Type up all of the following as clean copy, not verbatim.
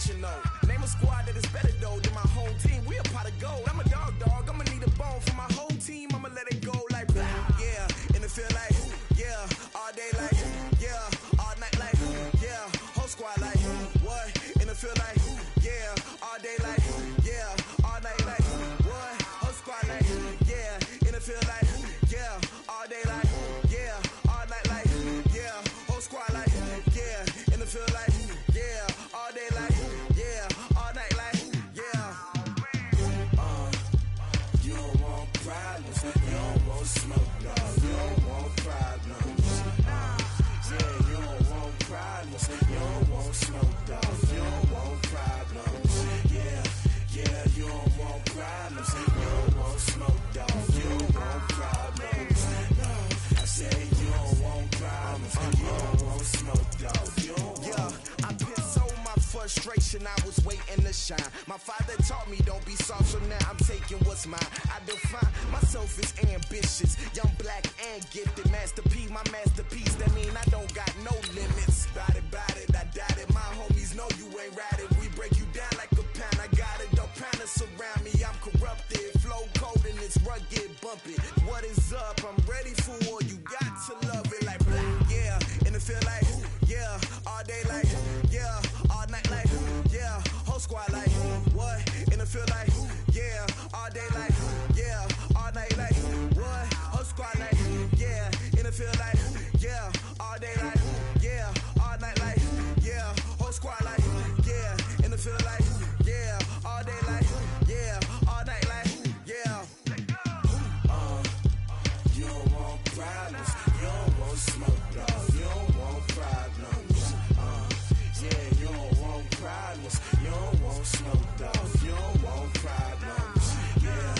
you know. Name a squad that is better though than my home team. We a pot of gold. I'm a dog. I'ma need a bone for my whole team. I'ma let it go like blah. Yeah, and it feel like yeah, all day like yeah, all night like yeah, whole squad like what? And it feel like yeah, all day like yeah, all night like what? Whole squad like yeah, and it feel like yeah, all day like yeah, all night like yeah, whole squad like yeah, and it feel like yeah, all day like yeah, all night like yeah. You don't want problems, you don't want smoke, dog. You don't want problems. Yeah, you don't want problems, you don't want smoke, dog. You don't want problems. Yeah, yeah, you don't want problems, you don't want smoke, dog. You don't want problems. No, I say you don't want problems, you don't want smoke, dog. You don't want. Yeah, I piss so my frustration, I was waiting to shine. My father taught me don't be soft, so now I'm taking what's mine. I define myself as ambitious, young, black, and gifted. Master P, my masterpiece, that mean I don't got no limits. Bout it, I doubt it. My homies know you ain't ratted. We break you down like a pound. I got it, don't pound to surround me. I'm corrupted, flow cold and it's rugged, bumpy. What is up? I'm ready for war. You got to love it like blah, yeah. And it feel like yeah, all day like yeah, all night like yeah, whole squad like what? And it feel like yeah, all day like yeah, all night like what? Whole squad like yeah, and it feel like yeah, all day like yeah, all night like yeah, whole squad like yeah, and it feel like yeah, all day like yeah, all night like yeah. You don't want problems, you don't want smoke, dog. You don't want problems. Yeah, you don't want problems, you don't want smoke, dog. You don't want problems. Yeah,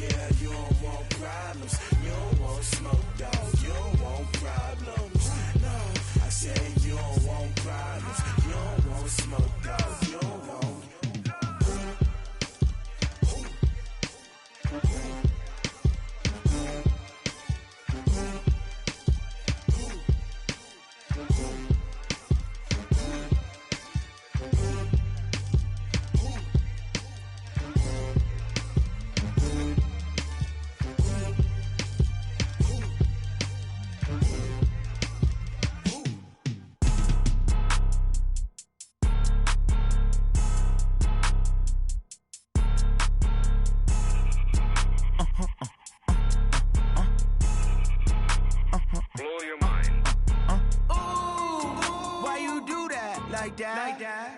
yeah, you don't want problems, you don't want smoke, dog. You don't want problems. No, I said you don't want problems, you don't want smoke, dog. You don't want.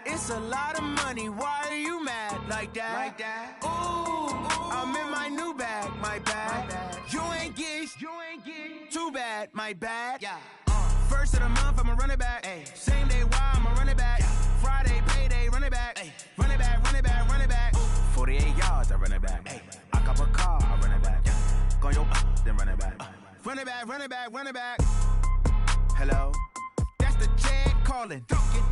It's a lot of money, why are you mad like that? Ooh, I'm in my new bag, my bad. You ain't get too bad, my bad. Yeah. First of the month, I'ma run it back. Ay. Same day, why I'ma run it back. Yeah. Friday, payday, run it back. Ay. Run it back, run it back, run it back. Ooh. 48 yards, I run it back. Ay. I cop a car, I run it back. Yeah. Go yo, then run it back. Run it back, run it back, run it back. Hello? That's the jag calling.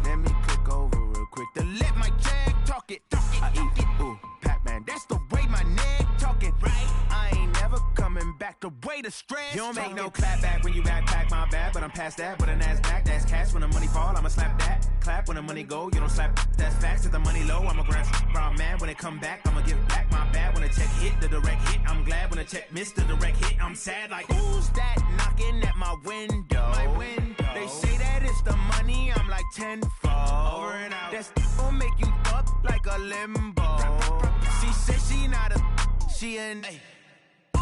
Let me click over real quick to let my jag talk it. I eat it, ooh, Pac-Man. That's the way my neck talking, right? I ain't never coming back the way the stress. You don't make no clap back when you backpack, my bad, but I'm past that. With a NASDAQ, that's cash. When the money fall, I'ma slap that. Clap when the money go, you don't slap. That's facts. If the money low, I'ma grab brown man. When it come back, I'ma give back my bad. When the check hit, the direct hit, I'm glad. When the check missed the direct hit, I'm sad. Like who's that knocking at my window? My window. They say that it's the money, I'm like tenfold. Over and out. That's gon' make you up like a limbo. She said she not a, she an. Ooh,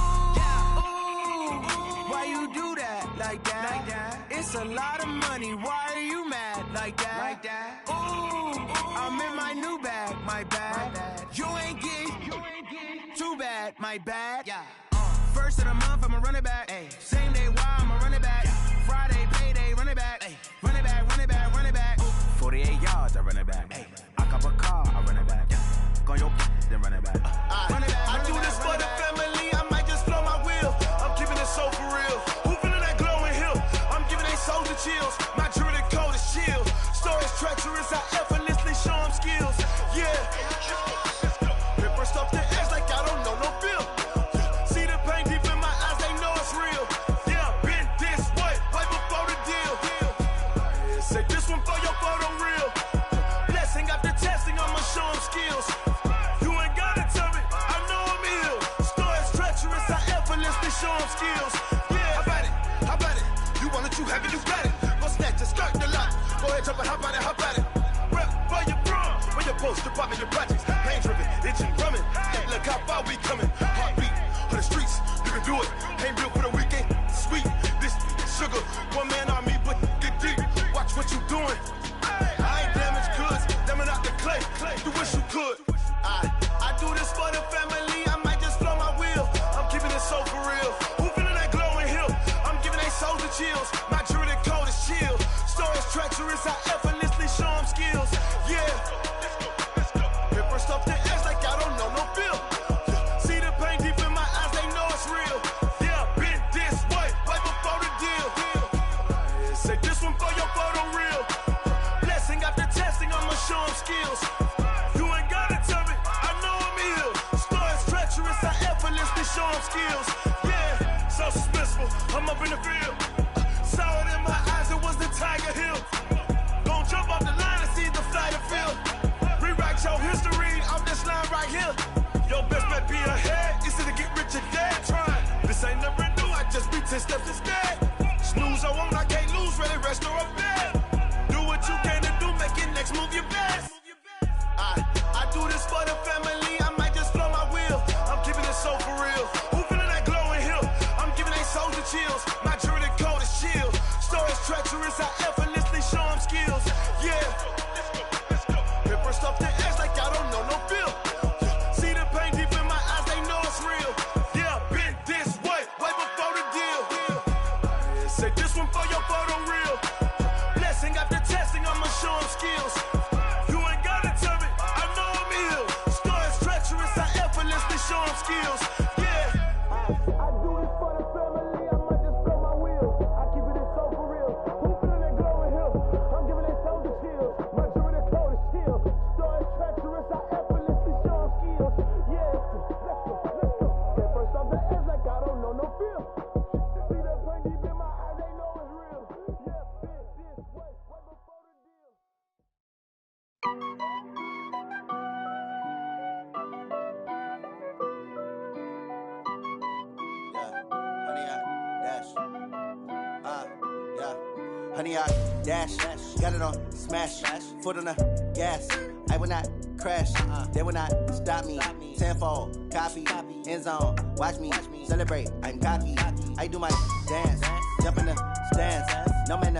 why you do that like that? It's a lot of money, why are you mad like that? Ooh, I'm in my new bag, my bad. You ain't get too bad, my bad. Yeah. First of the month, I'ma run it back. Ay. Same day, why I'ma run it back. Yeah. Friday, payday, run it back. Ay. Run it back, run it back, run it back. Ooh. 48 yards, I run it back. Ay. I cop a car, I run it back. Yeah. Go yo, then run it back. Run it back. I do this for the family, I might just blow my wheel. I'm keeping it so for real. Who feeling that glowing hill? I'm giving they soldier chills. My jewelry code is chill. Stories treacherous, I effortlessly show them skills. Yeah. Ripper stuff the edge like I don't know no feel. See the pain deep in my eyes, they know it's real. Yeah, been this way before the deal. Say this one for your photo real. Blessing after testing jump and hop out it. Rep for your bra, for your post, department, your projects. Pain driven, itching, drumming. Hey, look how far we coming. Heartbeat on the streets, you can do it. Ain't built for the weekend. Sweet, this sugar, one man army, but get deep. Watch what you doing. I ain't damaged goods, damn out the clay. You wish you could. I do this for the family. I might just blow my wheel. I'm keeping it so for real. Who feeling that glowing hill? I'm giving they souls the chills. My jewelry cold is chill. Stories treacherous, I effortlessly show them skills. Yeah. Paper stuff the edge like I don't know no feel. See the pain deep in my eyes, they know it's real. Yeah, been this way, right before the deal. Say this one for your photo real. Blessing after testing, I'ma show them skills. You ain't gotta tell me, I know I'm ill. Stories treacherous, I effortlessly show them skills. Yeah, so suspenseful, I'm up in the field. Saw it in my eyes, it was the Tiger Hill. Gon' jump off the line and see the flight of field. Rewrite your history off this line right here. Your best bet be ahead, easy to get rich or dead. Try, this ain't never new, I just be 10 steps instead. Snooze I won't, I can't lose, ready, rest or a bed. Do what you can to do, make it next move your best. I do this for the family, I might just blow my wheel. I'm keeping it so for real. Who feeling that glowing hill? I'm giving they souls the chills. My jewelry cold is chill. Stories treacherous, I effortlessly show them skills. Yeah. Paper stuff the edge like I don't know no feel. See the pain deep in my eyes, they know it's real. Yeah, been this way, way before the deal. Say this one for your photo real. Blessing after testing, I'ma show them skills. You ain't gotta tell me, I know I'm ill. Stories treacherous, I effortlessly show them skills. Yeah. I do this for the family, I might just blow my wheel. I keep it so for real. Who feeling that glowing hill? I'm giving they souls the chills. My jewelry cold is chill. Stories treacherous, I effortlessly show them skills. Yeah, let's go. Get first off the edge like I don't know no feel. See that pain deep in my eyes, they know it's real. Yeah, been this way, way before the deal. Honey, I dash, got it on smash, foot on the gas. I will not crash, they will not stop me. Tenfold, copy, end zone, watch me celebrate. I'm cocky, I do my dance, jump in the stands. No man,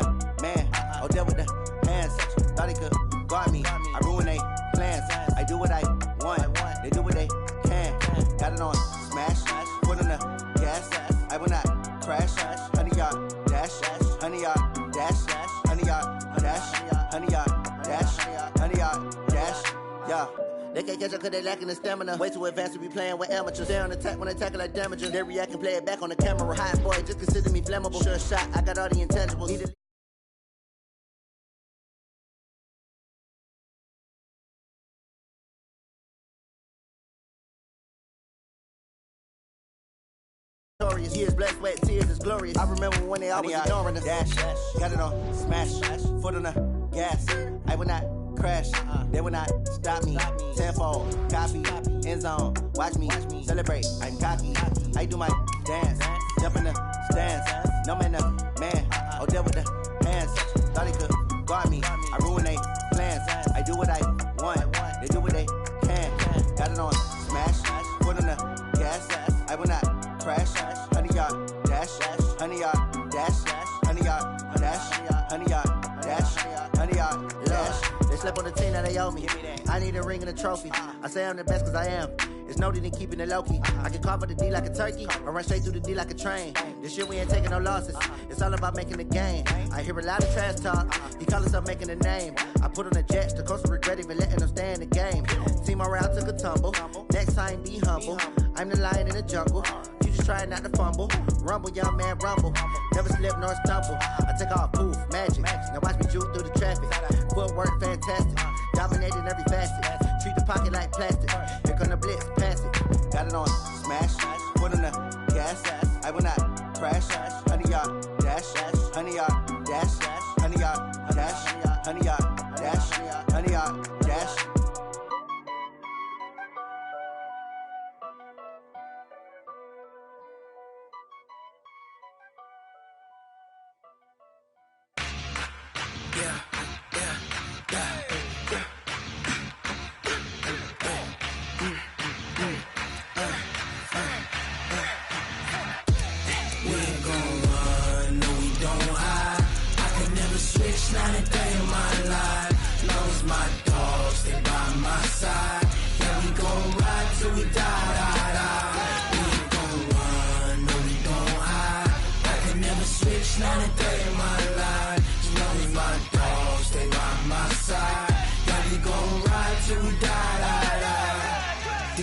man, oh deal with the hands. Thought he could guard me, I ruin they plans. I do what I want, they do what they can. Got it on smash, foot on the gas. I will not crash, honey, y'all dash, honey, y'all dash, honey, y'all dash, honey, y'all dash, honey, y'all dash, yeah. They can't catch up cause they lacking the stamina. Way too advanced to be playing with amateurs. They on attack when they tackle like damagers. They react and play it back on the camera. Hot boy, just consider me flammable. Sure shot, I got all the intangibles. Need a years, blood, sweat, tears is glorious. I remember when they always ignoring us. Dash, got it on smash, foot on the gas. I will not crash, they will not stop me. Tenfold, copy, end zone, watch me celebrate. I'm cocky, I do my dance, jump in the stands. No man, man, oh deal with the hands. Thought he could guard me, I ruin they plans. I do what I want, they do what they can. Got it on smash, foot on the gas. I will not crash, honey, y'all dash, honey, y'all dash, honey, y'all dash, honey, y'all dash, honey, y'all dash. They slept on the team that they owe me. I need a ring and a trophy. I say I'm the best cause I am. It's no need in keeping it low-key. I can carve up the D like a turkey or run straight through the D like a train. This shit we ain't taking no losses. It's all about making the game. I hear a lot of trash talk. He call himself making a name. I put on the jets. The coach will regret even letting them stay in the game. Team morale took a tumble. Next time be humble. I'm the lion in the jungle. You just try not to fumble. Rumble, young man, rumble. Never slip nor stumble. I take off, poof, magic. Now watch me juke through the traffic. Footwork fantastic. Dominating every facet. Treat the pocket like plastic. Here come the blitz, pass it. Got it on smash. Foot on the gas. I will not crash. Honey, y'all dash. Honey, y'all dash. Honey, y'all dash. Honey, y'all dash. Honey, y'all dash. Yeah.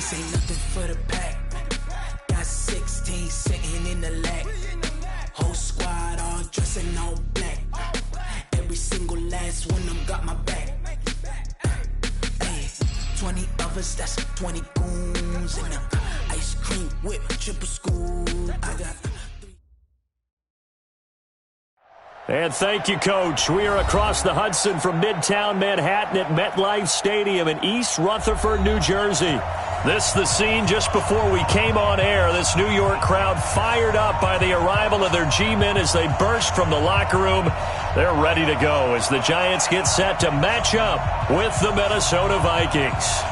this ain't nothing for the pack. Got 16 sitting in the lag. Whole squad all dressing all black. Every single last one of them got my back. Hey, 20 of us, that's 20 goons in them. Ice cream whip, triple school. I got... And thank you, Coach. We are across the Hudson from Midtown Manhattan at MetLife Stadium in East Rutherford, New Jersey. This the scene just before we came on air. This New York crowd fired up by the arrival of their G-men as they burst from the locker room. They're ready to go as the Giants get set to match up with the Minnesota Vikings.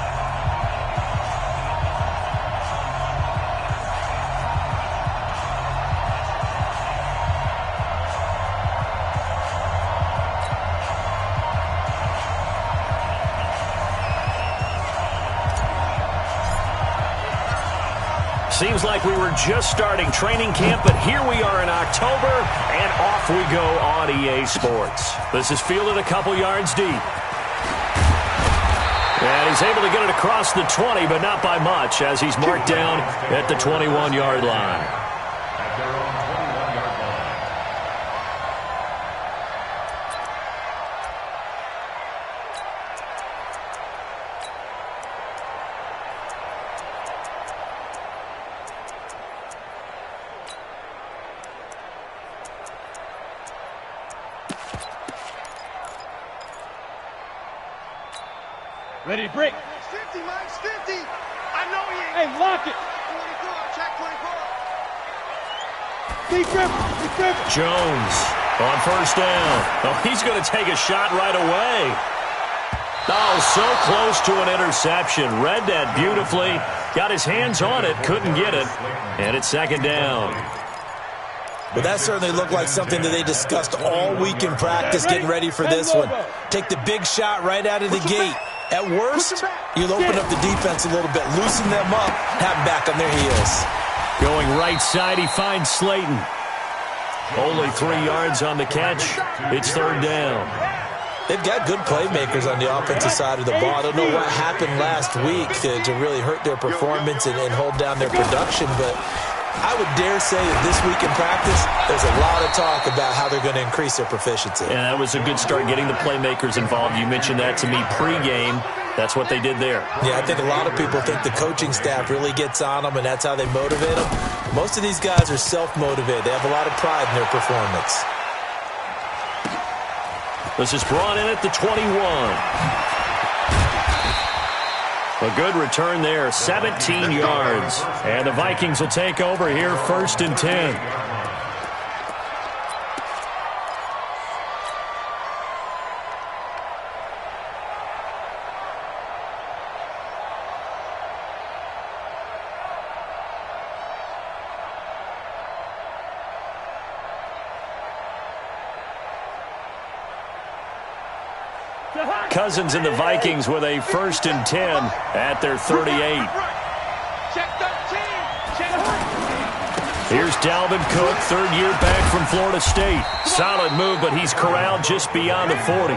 Seems like we were just starting training camp, but here we are in October, and off we go on EA Sports. This is fielded a couple yards deep. And he's able to get it across the 20, but not by much, as he's marked down at the 21-yard line. Ready to break. 50, Mike, 50. I know he is. Hey, lock it. 24, check 24. Big grip. Jones on first down. Oh, he's going to take a shot right away. Oh, so close to an interception. Read that beautifully. Got his hands on it, couldn't get it. And it's second down. Well, that certainly looked like something that they discussed all week in practice, getting ready for this one. Take the big shot right out of the gate. At worst, you'll open up the defense a little bit, loosen them up, have them back on their heels. Going right side, he finds Slayton. Only 3 yards on the catch. It's third down. They've got good playmakers on the offensive side of the ball. I don't know what happened last week to really hurt their performance and hold down their production, but I would dare say that this week in practice, there's a lot of talk about how they're going to increase their proficiency. And that was a good start, getting the playmakers involved. You mentioned that to me pregame. That's what they did there. Yeah, I think a lot of people think the coaching staff really gets on them, and that's how they motivate them. Most of these guys are self-motivated. They have a lot of pride in their performance. This is brought in at the 21. A good return there, 17 yards. And the Vikings will take over here, 1st and 10. Cousins and the Vikings with a 1st and 10 at their 38. Check 13. Check 13. Here's Dalvin Cook, 3rd year back from Florida State. Solid move, but he's corralled just beyond the 40.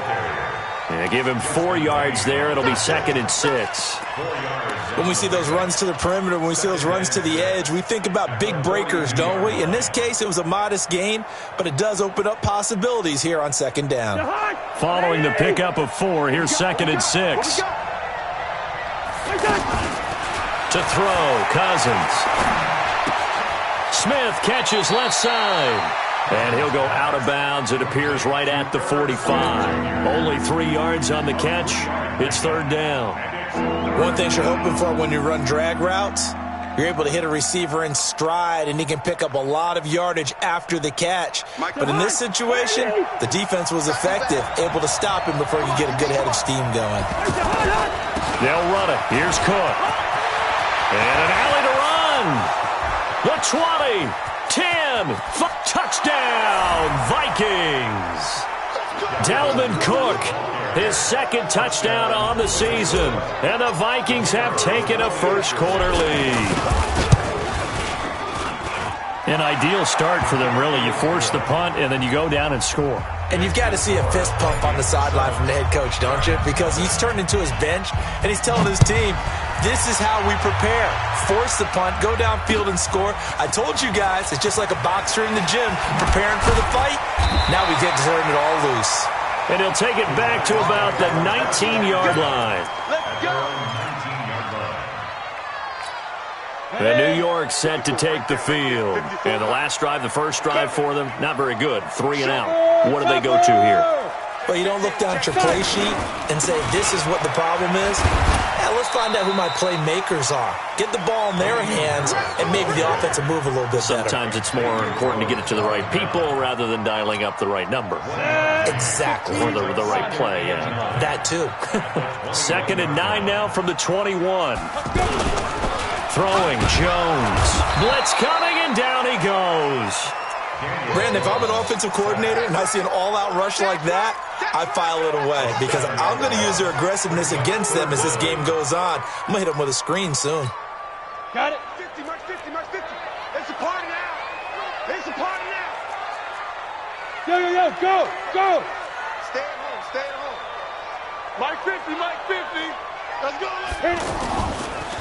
And give him 4 yards there. It'll be 2nd and 6. When we see those runs to the perimeter, when we see those runs to the edge, we think about big breakers, don't we? In this case, it was a modest gain, but it does open up possibilities here on 2nd down. Following the pickup of 4, here's 2nd and 6. To throw, Cousins. Smith catches left side. And he'll go out of bounds. It appears right at the 45. Only 3 yards on the catch. It's 3rd down. One thing you're hoping for when you run drag routes, you're able to hit a receiver in stride, and he can pick up a lot of yardage after the catch. But in this situation, the defense was effective, able to stop him before he could get a good head of steam going. They'll run it. Here's Cook. And an alley to run. The 20, 10, touchdown, Vikings. Dalvin Cook, his 2nd touchdown on the season. And the Vikings have taken a first-quarter lead. An ideal start for them, really. You force the punt, and then you go down and score. And you've got to see a fist pump on the sideline from the head coach, don't you? Because he's turned into his bench, and he's telling his team, This is how we prepare. Force the punt, go downfield and score. I told you guys, it's just like a boxer in the gym preparing for the fight. Now we get to turn it all loose. And he'll take it back to about the 19-yard line. Let's go. And New York set to take the field. And the last drive, the first drive for them, not very good. 3 and out. What do they go to here? Well, you don't look down at your play sheet and say, this is what the problem is. Yeah, let's find out who my playmakers are. Get the ball in their hands, and maybe the offense will move a little bit better. Sometimes it's more important to get it to the right people rather than dialing up the right number. Exactly. Or the right play, yeah. That too. 2nd and 9 now from the 21. Throwing, Jones. Blitz coming, and down he goes. Brandon, if I'm an offensive coordinator and I see an all-out rush like that, I file it away because I'm going to use their aggressiveness against them as this game goes on. I'm going to hit them with a screen soon. Got it. 50, mark 50, mark 50. It's a party now. It's a party now. Yo, go, go. Stay at home, stay at home. Mark 50, mark 50. Let's go. Hit it.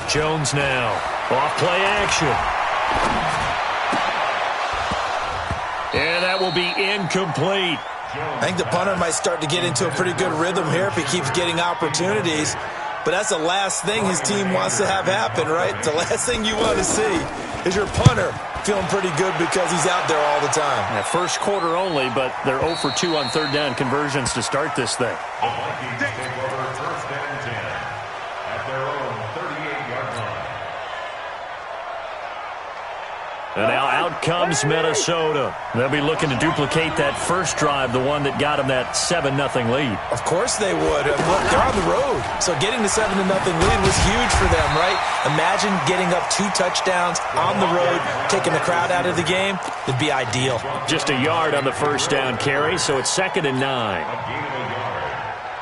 Jones now. Off play action. And that will be incomplete. I think the punter might start to get into a pretty good rhythm here if he keeps getting opportunities. But that's the last thing his team wants to have happen, right? The last thing you want to see is your punter feeling pretty good because he's out there all the time. Yeah, first quarter only, but they're 0 for 2 on third down conversions to start this thing. The Vikings take over first and 10 at their own 38-yard line. And now out comes Minnesota. They'll be looking to duplicate that first drive, the one that got them that 7-0 lead. Of course they would. Look, they're on the road. So getting the 7-0 lead was huge for them, right? Imagine getting up 2 touchdowns on the road, taking the crowd out of the game. It'd be ideal. Just a yard on the first down carry, so it's 2nd and 9. A gain of a yard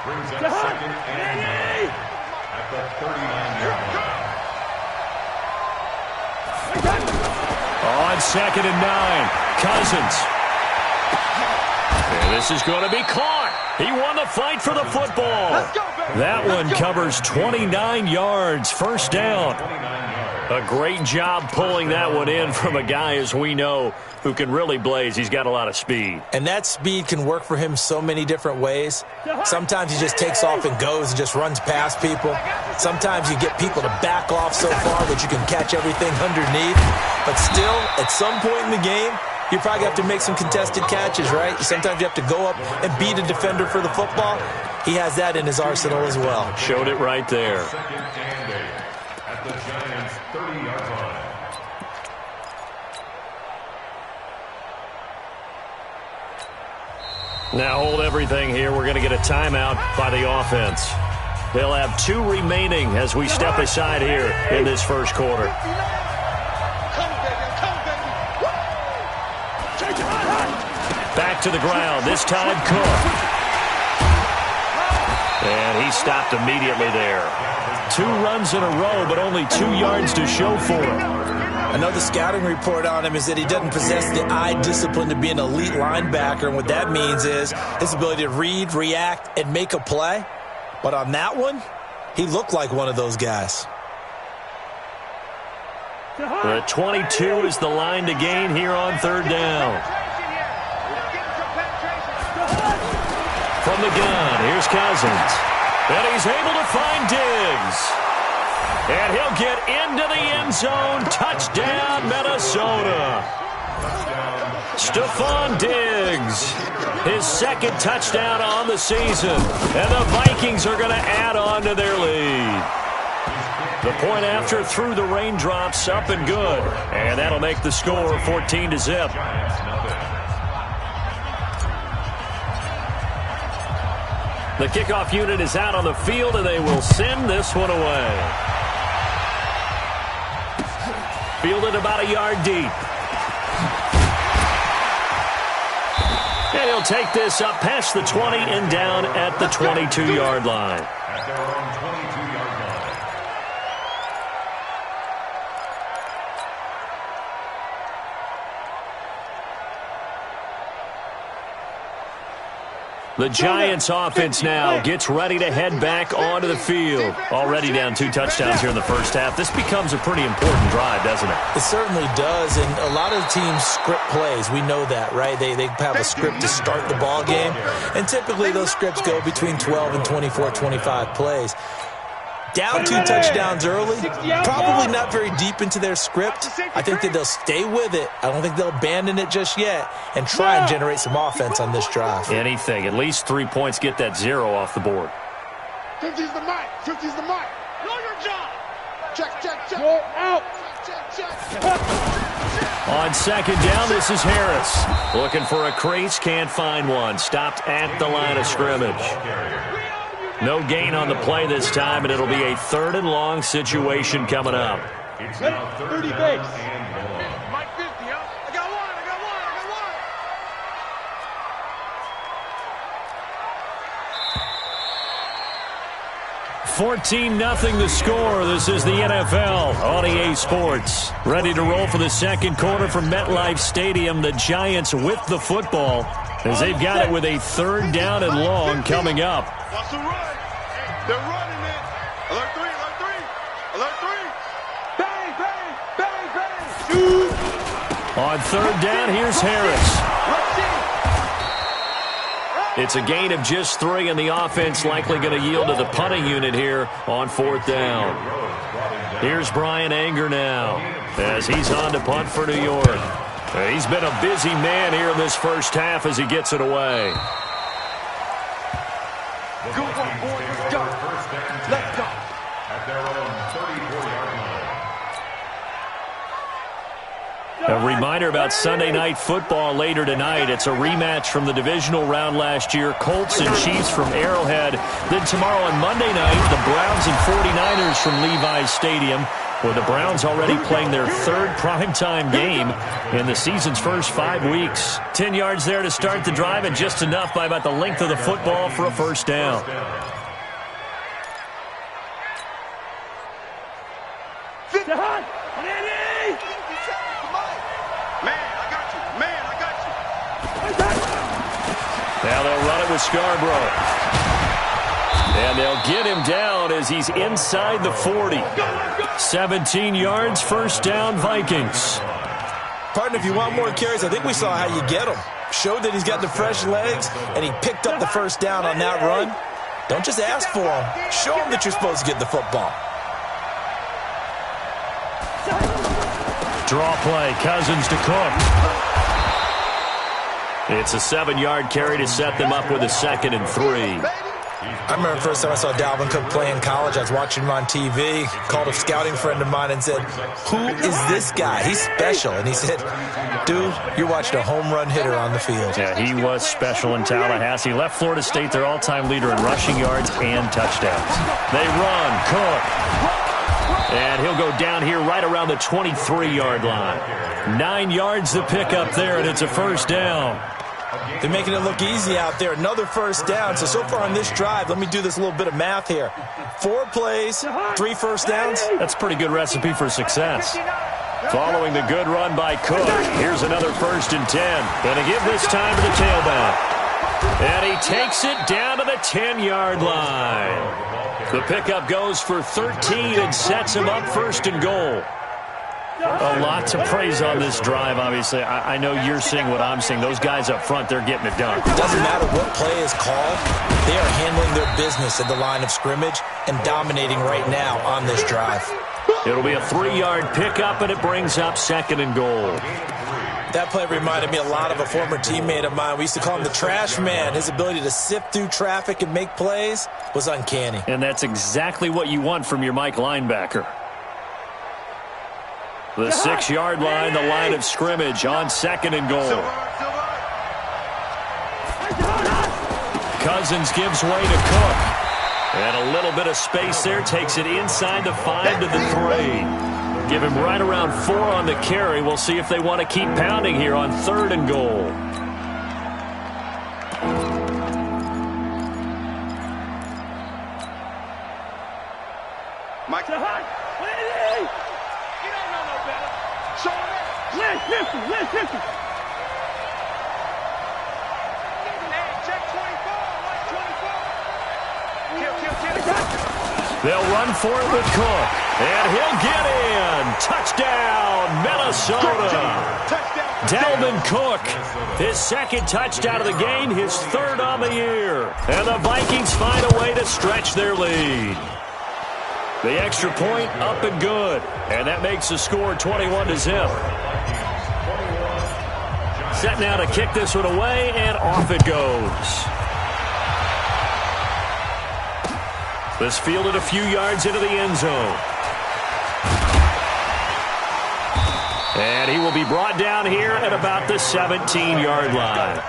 brings up 2nd and 9 at the 39-yard line. On 2nd and 9, Cousins. And this is going to be caught. He won the fight for the football. That one covers 29 yards, first down. A great job pulling that one in from a guy, as we know, who can really blaze. He's got a lot of speed. And that speed can work for him so many different ways. Sometimes he just takes off and goes and just runs past people. Sometimes you get people to back off so far that you can catch everything underneath. But still, at some point in the game, you probably have to make some contested catches, right? Sometimes you have to go up and beat a defender for the football. He has that in his arsenal as well. Showed it right there. 2nd and 8 at the Giants' 30-yard line. Now hold everything here. We're going to get a timeout by the offense. They'll have 2 remaining as we step aside here in this first quarter. Back to the ground, this time Cook. And he stopped immediately there. 2 runs in a row, but only 2 yards to show for it. Another scouting report on him is that he doesn't possess the eye discipline to be an elite linebacker. And what that means is his ability to read, react, and make a play. But on that one, he looked like one of those guys. The 22 is the line to gain here on third down. From the gun, here's Cousins. And he's able to find Diggs. And he'll get into the end zone. Touchdown, Minnesota. Stephon Diggs, his 2nd touchdown on the season. And the Vikings are going to add on to their lead. The point after through the raindrops, up and good. And that'll make the score 14-0. The kickoff unit is out on the field, and they will send this one away. Fielded about a yard deep. And he'll take this up past the 20 and down at the 22-yard line. At their own 22-yard line. The Giants offense now gets ready to head back onto the field. Already down 2 touchdowns here in the first half. This becomes a pretty important drive, doesn't it? It certainly does, and a lot of teams script plays. We know that, right? They have a script to start the ball game, and typically those scripts go between 12 and 24, 25 plays. Down 2 touchdowns early, probably not very deep into their script. I think that they'll stay with it. I don't think they'll abandon it just yet and try and generate some offense on this drive. Anything. At least 3 points, get that 0 off the board. 50's the mic. 50's the mic. Know your job. Check, check, check. Go out. Check, check, check. On second down, this is Harris. Looking for a crease, can't find one. Stopped at the line of scrimmage. No gain on the play this time, and it'll be a 3rd and long situation coming up. It's now 30 base. and Mike 50, huh? I got one. 14-0 the score. This is the NFL on EA Sports. Ready to roll for the second quarter from MetLife Stadium. The Giants with the football as they've got it with a 3rd down and long coming up. What's the run? They're running it. Alert 3, alert 3. Alert 3. Bang, bang, bang, bang. Shoot. On 3rd down, here's Harris. It's a gain of just 3, and the offense likely going to yield to the punting unit here on 4th down. Here's Brian Anger now as he's on to punt for New York. He's been a busy man here in this first half as he gets it away. Good one, boy. Let's go. Let's go. at their own 34-yard line. A reminder about Sunday Night Football later tonight. It's a rematch from the divisional round last year. Colts and Chiefs from Arrowhead. Then tomorrow on Monday night, the Browns and 49ers from Levi's Stadium, with the Browns already playing their 3rd primetime game in the season's first 5 weeks. 10 yards there to start the drive, and just enough by about the length of the football for a first down. Now they'll run it with Scarborough. And they'll get him down as he's inside the 40. 17 yards, first down, Vikings. Partner, if you want more carries, I think we saw how you get them. Showed that he's got the fresh legs, and he picked up the first down on that run. Don't just ask for him. Show him that you're supposed to get the football. Draw play, Cousins to Cook. It's a 7-yard carry to set them up with a 2nd and 3. I remember the first time I saw Dalvin Cook play in college. I was watching him on TV, called a scouting friend of mine and said, "Who is this guy? He's special." And he said, "Dude, you're watching a home run hitter on the field." Yeah, he was special in Tallahassee. Left Florida State their all-time leader in rushing yards and touchdowns. They run, Cook. And he'll go down here right around the 23-yard line. 9 yards to pick up there, and it's a first down. They're making it look easy out there. Another first down. So far on this drive, let me do this little bit of math here. 4 plays, 3 first downs. That's a pretty good recipe for success. Following the good run by Cook, here's another 1st and 10. Gonna give this time to the tailback. And he takes it down to the 10-yard line. The pickup goes for 13 and sets him up 1st and goal. A lot to praise on this drive, obviously. I know you're seeing what I'm seeing. Those guys up front, they're getting it done. It doesn't matter what play is called. They are handling their business at the line of scrimmage and dominating right now on this drive. It'll be a 3-yard pickup, and it brings up 2nd and goal. That play reminded me a lot of a former teammate of mine. We used to call him the trash man. His ability to sift through traffic and make plays was uncanny. And that's exactly what you want from your Mike linebacker. The 6-yard line, the line of scrimmage on 2nd and goal. Cousins gives way to Cook. And a little bit of space there, takes it inside the 5 to the 3. Give him right around 4 on the carry. We'll see if they want to keep pounding here on 3rd and goal. Mike. Listen. Check 24. They'll run for it with Cook. And he'll get in. Touchdown, Minnesota. Dalvin Cook, his second touchdown of the game, his third on the year. And the Vikings find a way to stretch their lead. The extra point up and good. And that makes the score 21-0. Set now to kick this one away, and off it goes. This fielded a few yards into the end zone. And he will be brought down here at about the 17-yard line.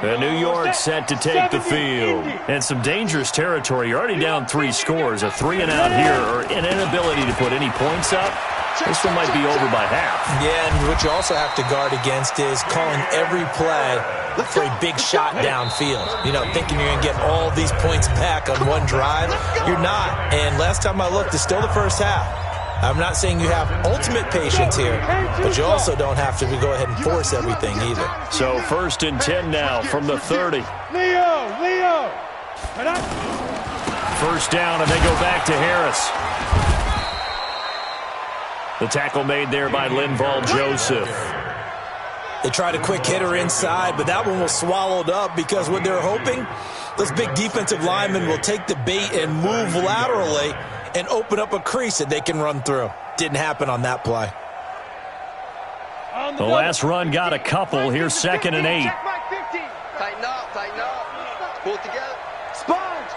And New York set to take the field. And some dangerous territory. You're already down 3 scores. A 3-and-out here, or an inability to put any points up. This one might be over by half. Yeah, and what you also have to guard against is calling every play for a big shot downfield. You know, thinking you're going to get all these points back on one drive. You're not. And last time I looked, it's still the first half. I'm not saying you have ultimate patience here, but you also don't have to go ahead and force everything either. So 1st and 10 now from the 30. Leo! First down, and they go back to Harris. The tackle made there by Linval Joseph. They tried a quick hitter inside, but that one was swallowed up because what they're hoping, those big defensive linemen will take the bait and move laterally and open up a crease that they can run through. Didn't happen on that play. The last run got a couple. Here's 2nd and 8. Tighten up. Pull it together. Sponge.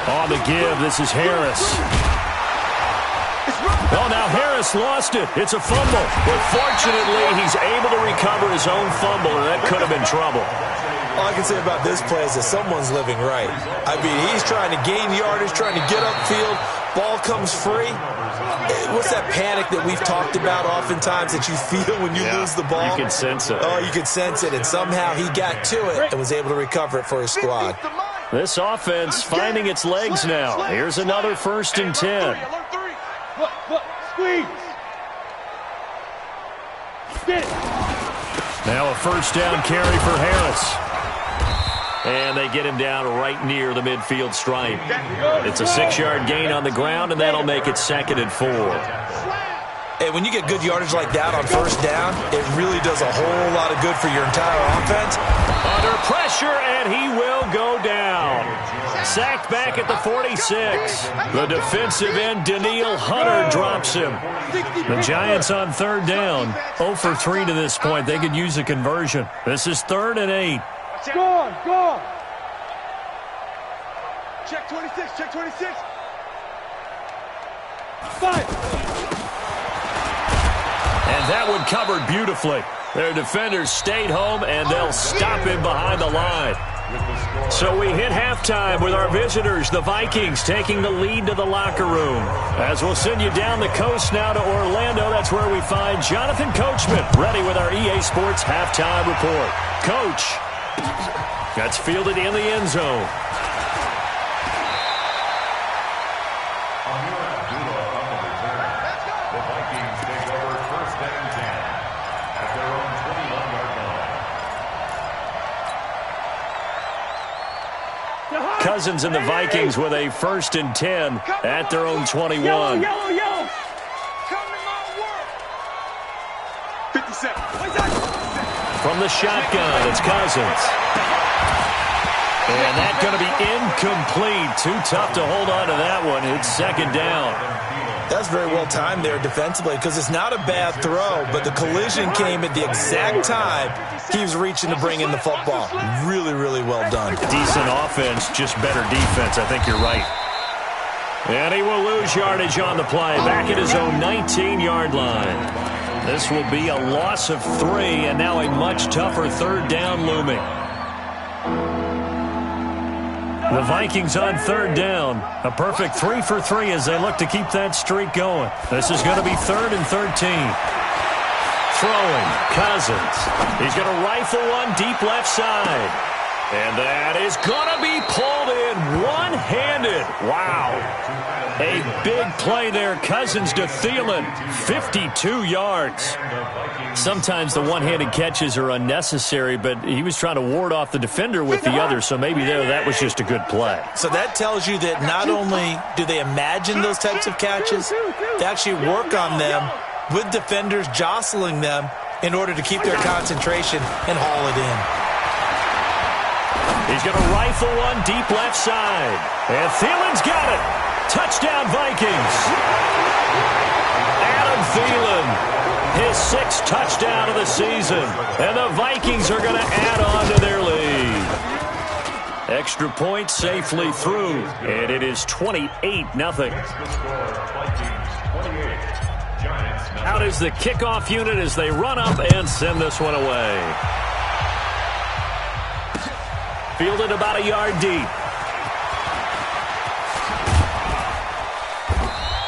On the give, this is Harris. Oh, now Harris lost it. It's a fumble. But fortunately, he's able to recover his own fumble, and that could have been trouble. All I can say about this play is that someone's living right. I mean, he's trying to gain yardage, trying to get upfield. Ball comes free. What's that panic that we've talked about oftentimes that you feel when you lose the ball? You can sense it. Oh, you can sense it, and somehow he got to it and was able to recover it for his squad. This offense finding its legs now. Here's another 1st and 10. Squeeze. Now a first down carry for Harris. And they get him down right near the midfield stripe. It's a 6-yard gain on the ground, and that'll make it 2nd and 4. Hey, when you get good yardage like that on first down, it really does a whole lot of good for your entire offense. Under pressure, and he will go down. Sacked back at the 46. The defensive end, Daniil Hunter, drops him. The Giants on 3rd down. 0 for 3 to this point. They could use a conversion. This is 3rd and 8. Go on. Check 26. 5. And that one covered beautifully. Their defenders stayed home, and they'll stop him behind the line. So we hit halftime with our visitors, the Vikings, taking the lead to the locker room. As we'll send you down the coast now to Orlando, that's where we find Jonathan Coachman, ready with our EA Sports halftime report. Coach, that's fielded in the end zone. Cousins and the Vikings with a 1st and 10 at their own 21. Yellow. Come to my work. 50 seconds. From the shotgun, it's Cousins. And that's going to be incomplete. Too tough to hold on to that one. It's 2nd down. That's very well timed there defensively because it's not a bad throw, but the collision came at the exact time he was reaching to bring in the football. Really, really well done. Decent offense, just better defense. I think you're right. And he will lose yardage on the play, back at his own 19-yard line. This will be a loss of 3, and now a much tougher 3rd down looming. The Vikings on 3rd down. A perfect 3 for 3 as they look to keep that streak going. This is going to be 3rd and 13. Throwing, Cousins. He's going to rifle one deep left side. And that is going to be pulled in one-handed. Wow. A big play there. Cousins to Thielen, 52 yards. Sometimes the one-handed catches are unnecessary, but he was trying to ward off the defender with the other, so maybe that was just a good play. So that tells you that not only do they imagine those types of catches, they actually work on them with defenders jostling them in order to keep their concentration and haul it in. He's going to rifle one deep left side. And Thielen's got it. Touchdown, Vikings. Adam Thielen, his 6th touchdown of the season. And the Vikings are going to add on to their lead. Extra point safely through. And it is 28-0. Out is the kickoff unit as they run up and send this one away. Fielded about a yard deep.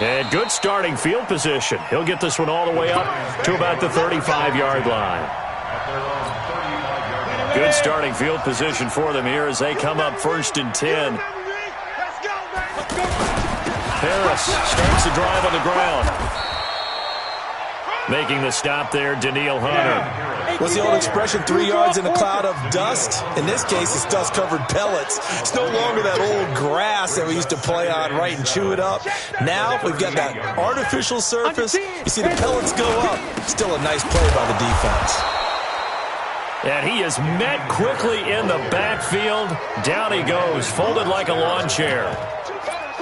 And good starting field position. He'll get this one all the way up to about the 35-yard line. Good starting field position for them here as they come up 1st and 10. Harris starts the drive on the ground. Making the stop there, Daniil Hunter. What's the old expression, 3 yards in a cloud of dust? In this case, it's dust-covered pellets. It's no longer that old grass that we used to play on, right, and chew it up. Now we've got that artificial surface. You see the pellets go up. Still a nice play by the defense. And he is met quickly in the backfield. Down he goes, folded like a lawn chair.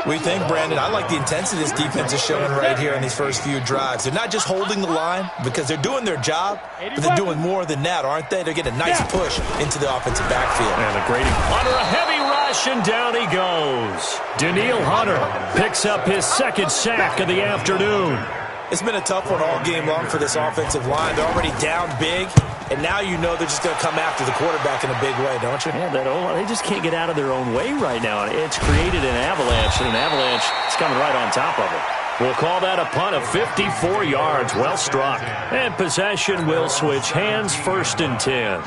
What do you think, Brandon? I like the intensity this defense is showing right here in these first few drives. They're not just holding the line because they're doing their job, but they're doing more than that, aren't they? They're getting a nice push into the offensive backfield. And a great under a heavy rush, and down he goes. Daniil Hunter picks up his 2nd sack of the afternoon. It's been a tough one all game long for this offensive line. They're already down big, and now you know they're just going to come after the quarterback in a big way, don't you? Yeah, they just can't get out of their own way right now. It's created an avalanche, and an avalanche is coming right on top of it. We'll call that a punt of 54 yards. Well struck. And possession will switch hands, 1st and 10.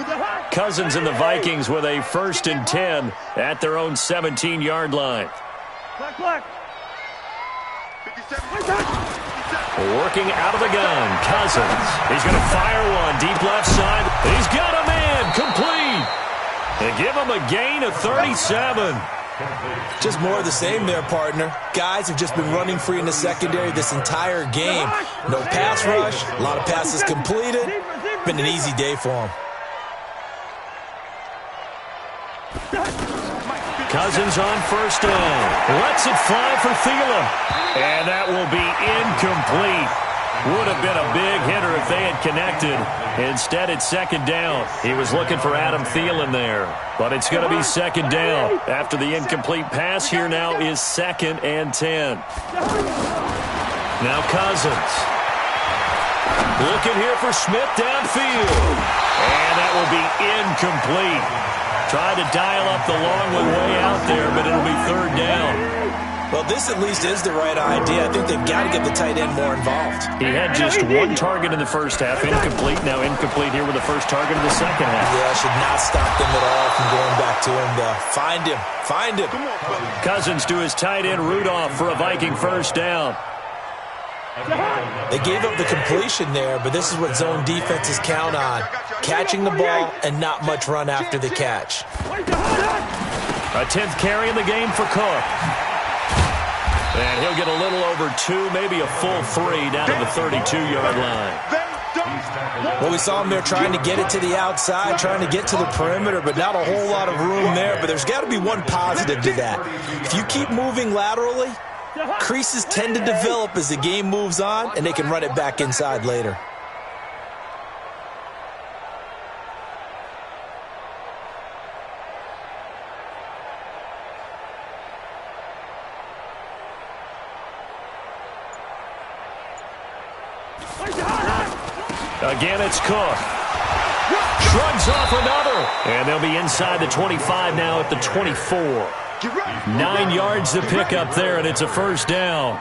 Cousins and the Vikings with a 1st and 10 at their own 17-yard line. Working out of the gun, Cousins. He's going to fire one deep left side. He's got a man complete. And give him a gain of 37. Just more of the same there, partner. Guys have just been running free in the secondary this entire game. No pass rush, a lot of passes completed. Been an easy day for them. Cousins on 1st down. Lets it fly for Thielen. And that will be incomplete. Would have been a big hitter if they had connected. Instead, it's 2nd down. He was looking for Adam Thielen there. But it's going to be 2nd down. After the incomplete pass, here now is 2nd and 10. Now Cousins. Looking here for Smith downfield. And that will be incomplete. Tried to dial up the long one way out there, but it'll be 3rd down. Well, this at least is the right idea. I think they've got to get the tight end more involved. He had just 1 target in the first half, incomplete. Now incomplete here with the first target of the second half. Yeah, should not stop them at all from going back to him. Find him. Find him. Cousins to his tight end, Rudolph, for a Viking 1st down. They gave up the completion there, but this is what zone defenses count on. Catching the ball and not much run after the catch. A 10th carry in the game for Cook. And he'll get a little over 2, maybe a full 3 down to the 32-yard line. Well, we saw him there trying to get it to the outside, trying to get to the perimeter, but not a whole lot of room there. But there's got to be one positive to that. If you keep moving laterally, creases tend to develop as the game moves on, and they can run it back inside later. Again, it's Cook. Shrugs off another. And they'll be inside the 25 now at the 24. 9 yards to pick up there, and it's a 1st down.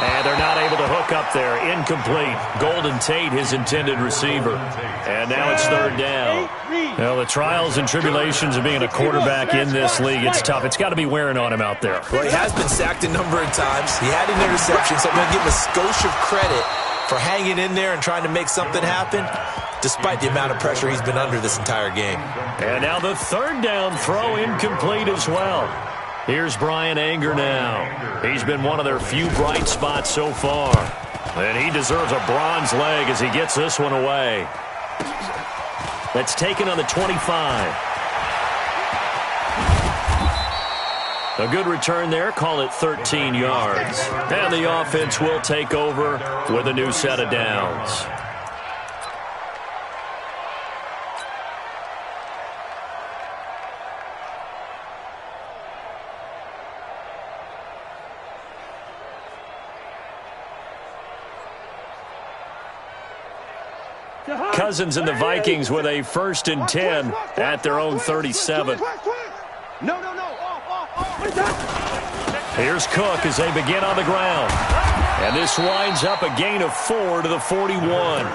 And they're not able to hook up there. Incomplete. Golden Tate, his intended receiver. And now it's third down. Well, the trials and tribulations of being a quarterback in this league, it's tough. It's got to be wearing on him out there. Well, he has been sacked a number of times. He had an interception, so I'm going to give him a skosh of credit for hanging in there and trying to make something happen, despite the amount of pressure he's been under this entire game. And now the third down throw incomplete as well. Here's Brian Anger now. He's been one of their few bright spots so far. And he deserves a bronze leg as he gets this one away. That's taken on the 25. A good return there. Call it 13 yards. And the offense will take over with a new set of downs. Cousins and the Vikings with a 1st and 10 at their own 37. Here's Cook as they begin on the ground. And this winds up a gain of 4 to the 41.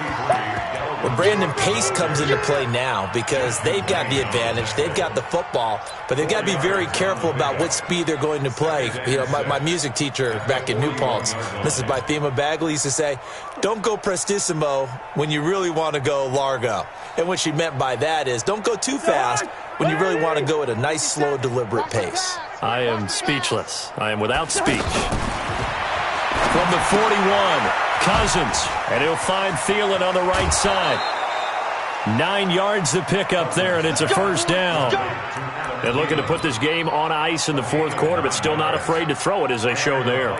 Well, Brandon, pace comes into play now because they've got the advantage. They've got the football, but they've got to be very careful about what speed they're going to play. You know, my music teacher back in New Paltz, Mrs. Bythema Bagley, used to say, don't go prestissimo when you really want to go largo. And what she meant by that is don't go too fast when you really want to go at a nice, slow, deliberate pace. I am speechless. I am without speech. From the 41, Cousins, and he'll find Thielen on the right side. 9 yards to pick up there, and it's a first down. And looking to put this game on ice in the fourth quarter, but still not afraid to throw it as they show there.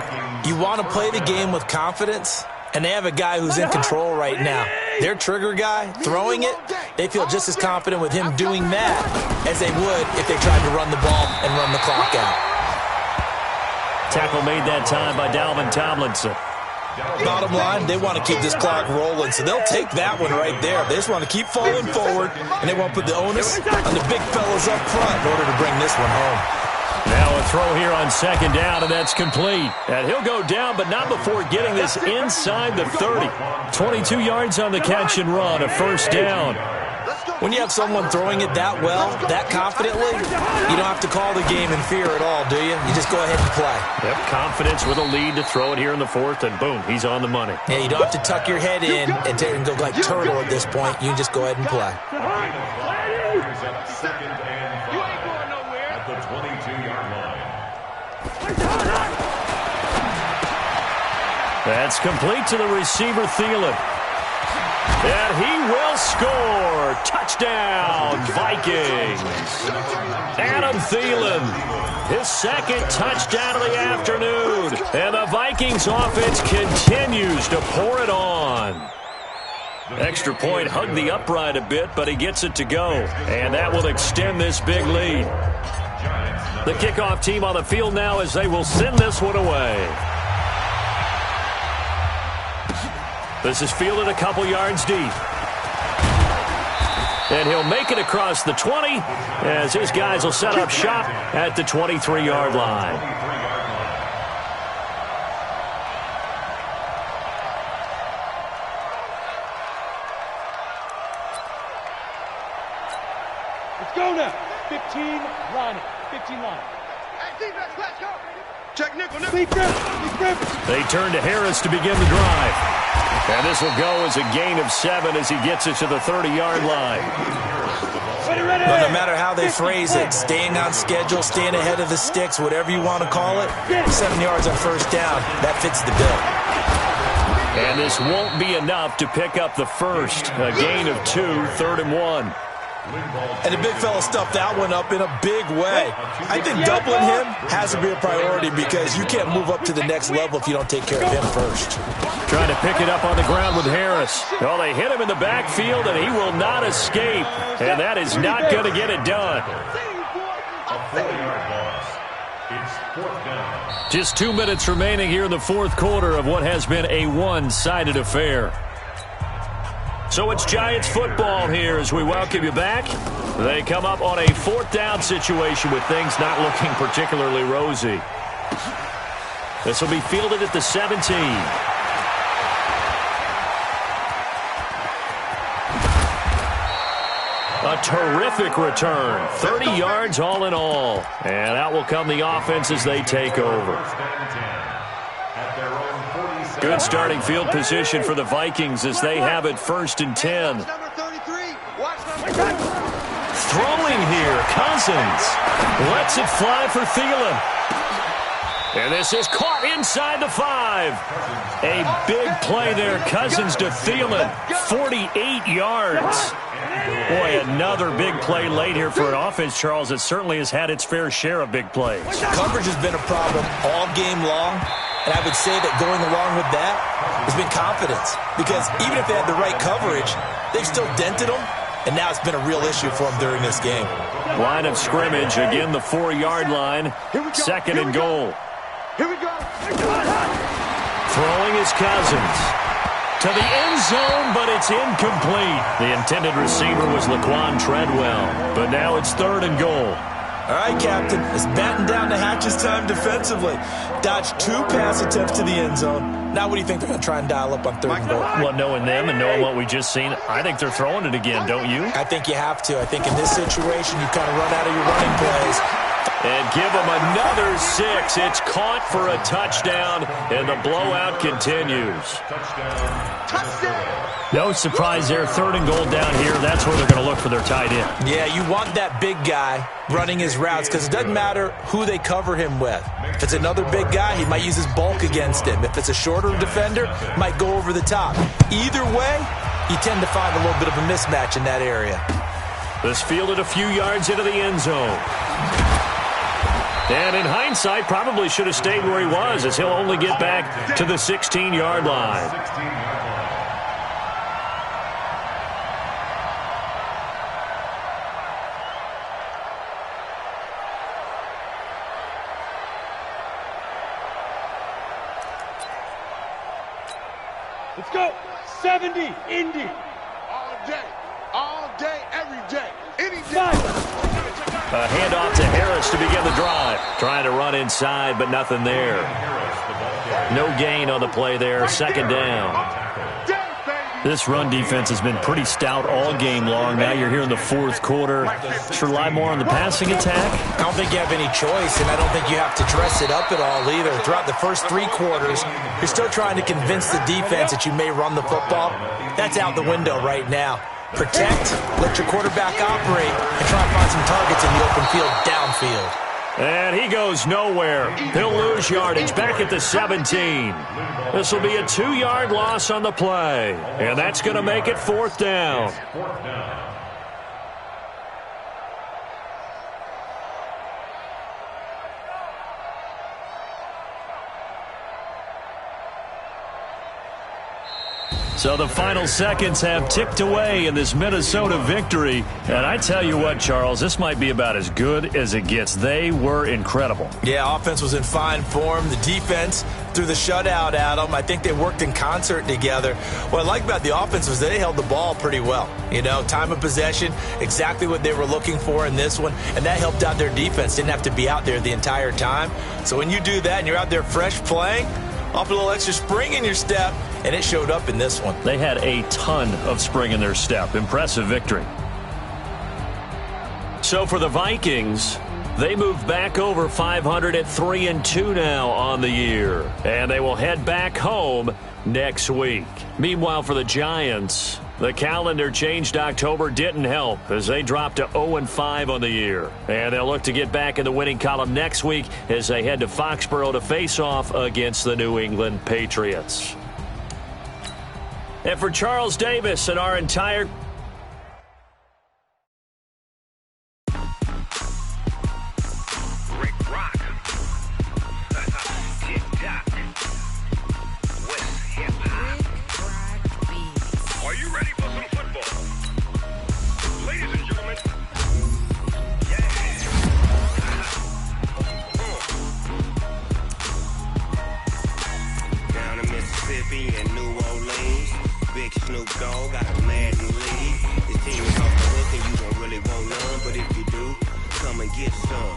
You want to play the game with confidence, and they have a guy who's in control right now. Their trigger guy, throwing it, they feel just as confident with him doing that as they would if they tried to run the ball and run the clock out. Tackle made that time by Dalvin Tomlinson. Bottom line, they want to keep this clock rolling, so they'll take that one right there. They just want to keep falling forward, and they won't put the onus on the big fellas up front in order to bring this one home. Now a throw here on 2nd down, and that's complete. And he'll go down, but not before getting this inside the 30. 22 yards on the catch and run, a first down. When you have someone throwing it that well, that confidently, you don't have to call the game in fear at all, do you? You just go ahead and play. Yep, confidence with a lead to throw it here in the fourth, and boom, he's on the money. Yeah, you don't have to tuck your head in and go like turtle at this point. You can just go ahead and play. Second and 5 at the 22-yard line. That's complete to the receiver, Thielen. And he will score. Touchdown, Vikings. Adam Thielen, his 2nd touchdown of the afternoon. And the Vikings offense continues to pour it on. Extra point hugged the upright a bit, but he gets it to go. And that will extend this big lead. The kickoff team on the field now as they will send this one away. This is fielded a couple yards deep. And he'll make it across the 20 as his guys will set up shop at the 23-yard line. Let's go now. 15 line. 15 line. Hey, defense, let's go. Check nickel. They turn to Harris to begin the drive. And this will go as a gain of 7 as he gets it to the 30-yard line. But no matter how they phrase it, staying on schedule, staying ahead of the sticks, whatever you want to call it, 7 yards on first down, that fits the bill. And this won't be enough to pick up the first. A gain of 2, 3rd and 1. And the big fella stuffed that one up in a big way. I think doubling him has to be a priority because you can't move up to the next level if you don't take care of him first. Trying to pick it up on the ground with Harris. Well, they hit him in the backfield, and he will not escape. And that is not going to get it done. A 4-yard loss. It's 4th down. Just 2 minutes remaining here in the fourth quarter of what has been a one-sided affair. So it's Giants football here as we welcome you back. They come up on a 4th down situation with things not looking particularly rosy. This will be fielded at the 17. A terrific return. 30 yards all in all. And out will come the offense as they take over. Good starting field position for the Vikings as they have it 1st and 10. Throwing here, Cousins. Lets it fly for Thielen. And this is caught inside the 5. A big play there. Cousins to Thielen. 48 yards. Boy, another big play late here for an offense, Charles, that certainly has had its fair share of big plays. Coverage has been a problem all game long, and I would say that going along with that has been confidence. Because even if they had the right coverage, they've still dented them, and now it's been a real issue for them during this game. Line of scrimmage, again the 4-yard line, 2nd and goal. Here we go. Throwing is Cousins. To the end zone, but it's incomplete. The intended receiver was Laquan Treadwell, but now it's 3rd and goal. All right, Captain, it's batten down the hatches time defensively. Dodged 2 pass attempts to the end zone. Now what do you think they're going to try and dial up on 3rd and goal? Well, knowing them and knowing what we just seen, I think they're throwing it again, don't you? I think you have to. I think in this situation, you kind of run out of your running plays. And give them another 6. It's caught for a touchdown, and the blowout continues. No surprise there. 3rd and goal down here. That's where they're going to look for their tight end. Yeah, you want that big guy running his routes because it doesn't matter who they cover him with. If it's another big guy, he might use his bulk against him. If it's a shorter defender, might go over the top. Either way, you tend to find a little bit of a mismatch in that area. This fielded a few yards into the end zone. And in hindsight, probably should have stayed where he was, as he'll only get back to the 16-yard line. Let's go. 70, Indy. All day, every day, any day. A handoff to Harris to begin the drive. Trying to run inside, but nothing there. No gain on the play there. 2nd down. This run defense has been pretty stout all game long. Now you're here in the 4th quarter. Should rely more on the passing attack? I don't think you have any choice, and I don't think you have to dress it up at all either. Throughout the first 3 quarters, you're still trying to convince the defense that you may run the football. That's out the window right now. Protect, let your quarterback operate, and try to find some targets in the open field downfield. And he goes nowhere. He'll lose yardage back at the 17. This will be a 2-yard loss on the play. And that's going to make it 4th down. So the final seconds have ticked away in this Minnesota victory. And I tell you what, Charles, this might be about as good as it gets. They were incredible. Yeah, offense was in fine form. The defense threw the shutout at them. I think they worked in concert together. What I like about the offense was they held the ball pretty well. You know, time of possession, exactly what they were looking for in this one. And that helped out their defense. Didn't have to be out there the entire time. So when you do that and you're out there fresh playing, off a little extra spring in your step, and it showed up in this one. They had a ton of spring in their step. Impressive victory. So for the Vikings, they move back over 500 at 3-2 now on the year. And they will head back home next week. Meanwhile, for the Giants, the calendar changed. October didn't help as they dropped to 0-5 on the year. And they'll look to get back in the winning column next week as they head to Foxborough to face off against the New England Patriots. And for Charles Davis and our entire Snoop Dogg got a Madden league. This team is off the hook and you don't really want none, but if you do, come and get some.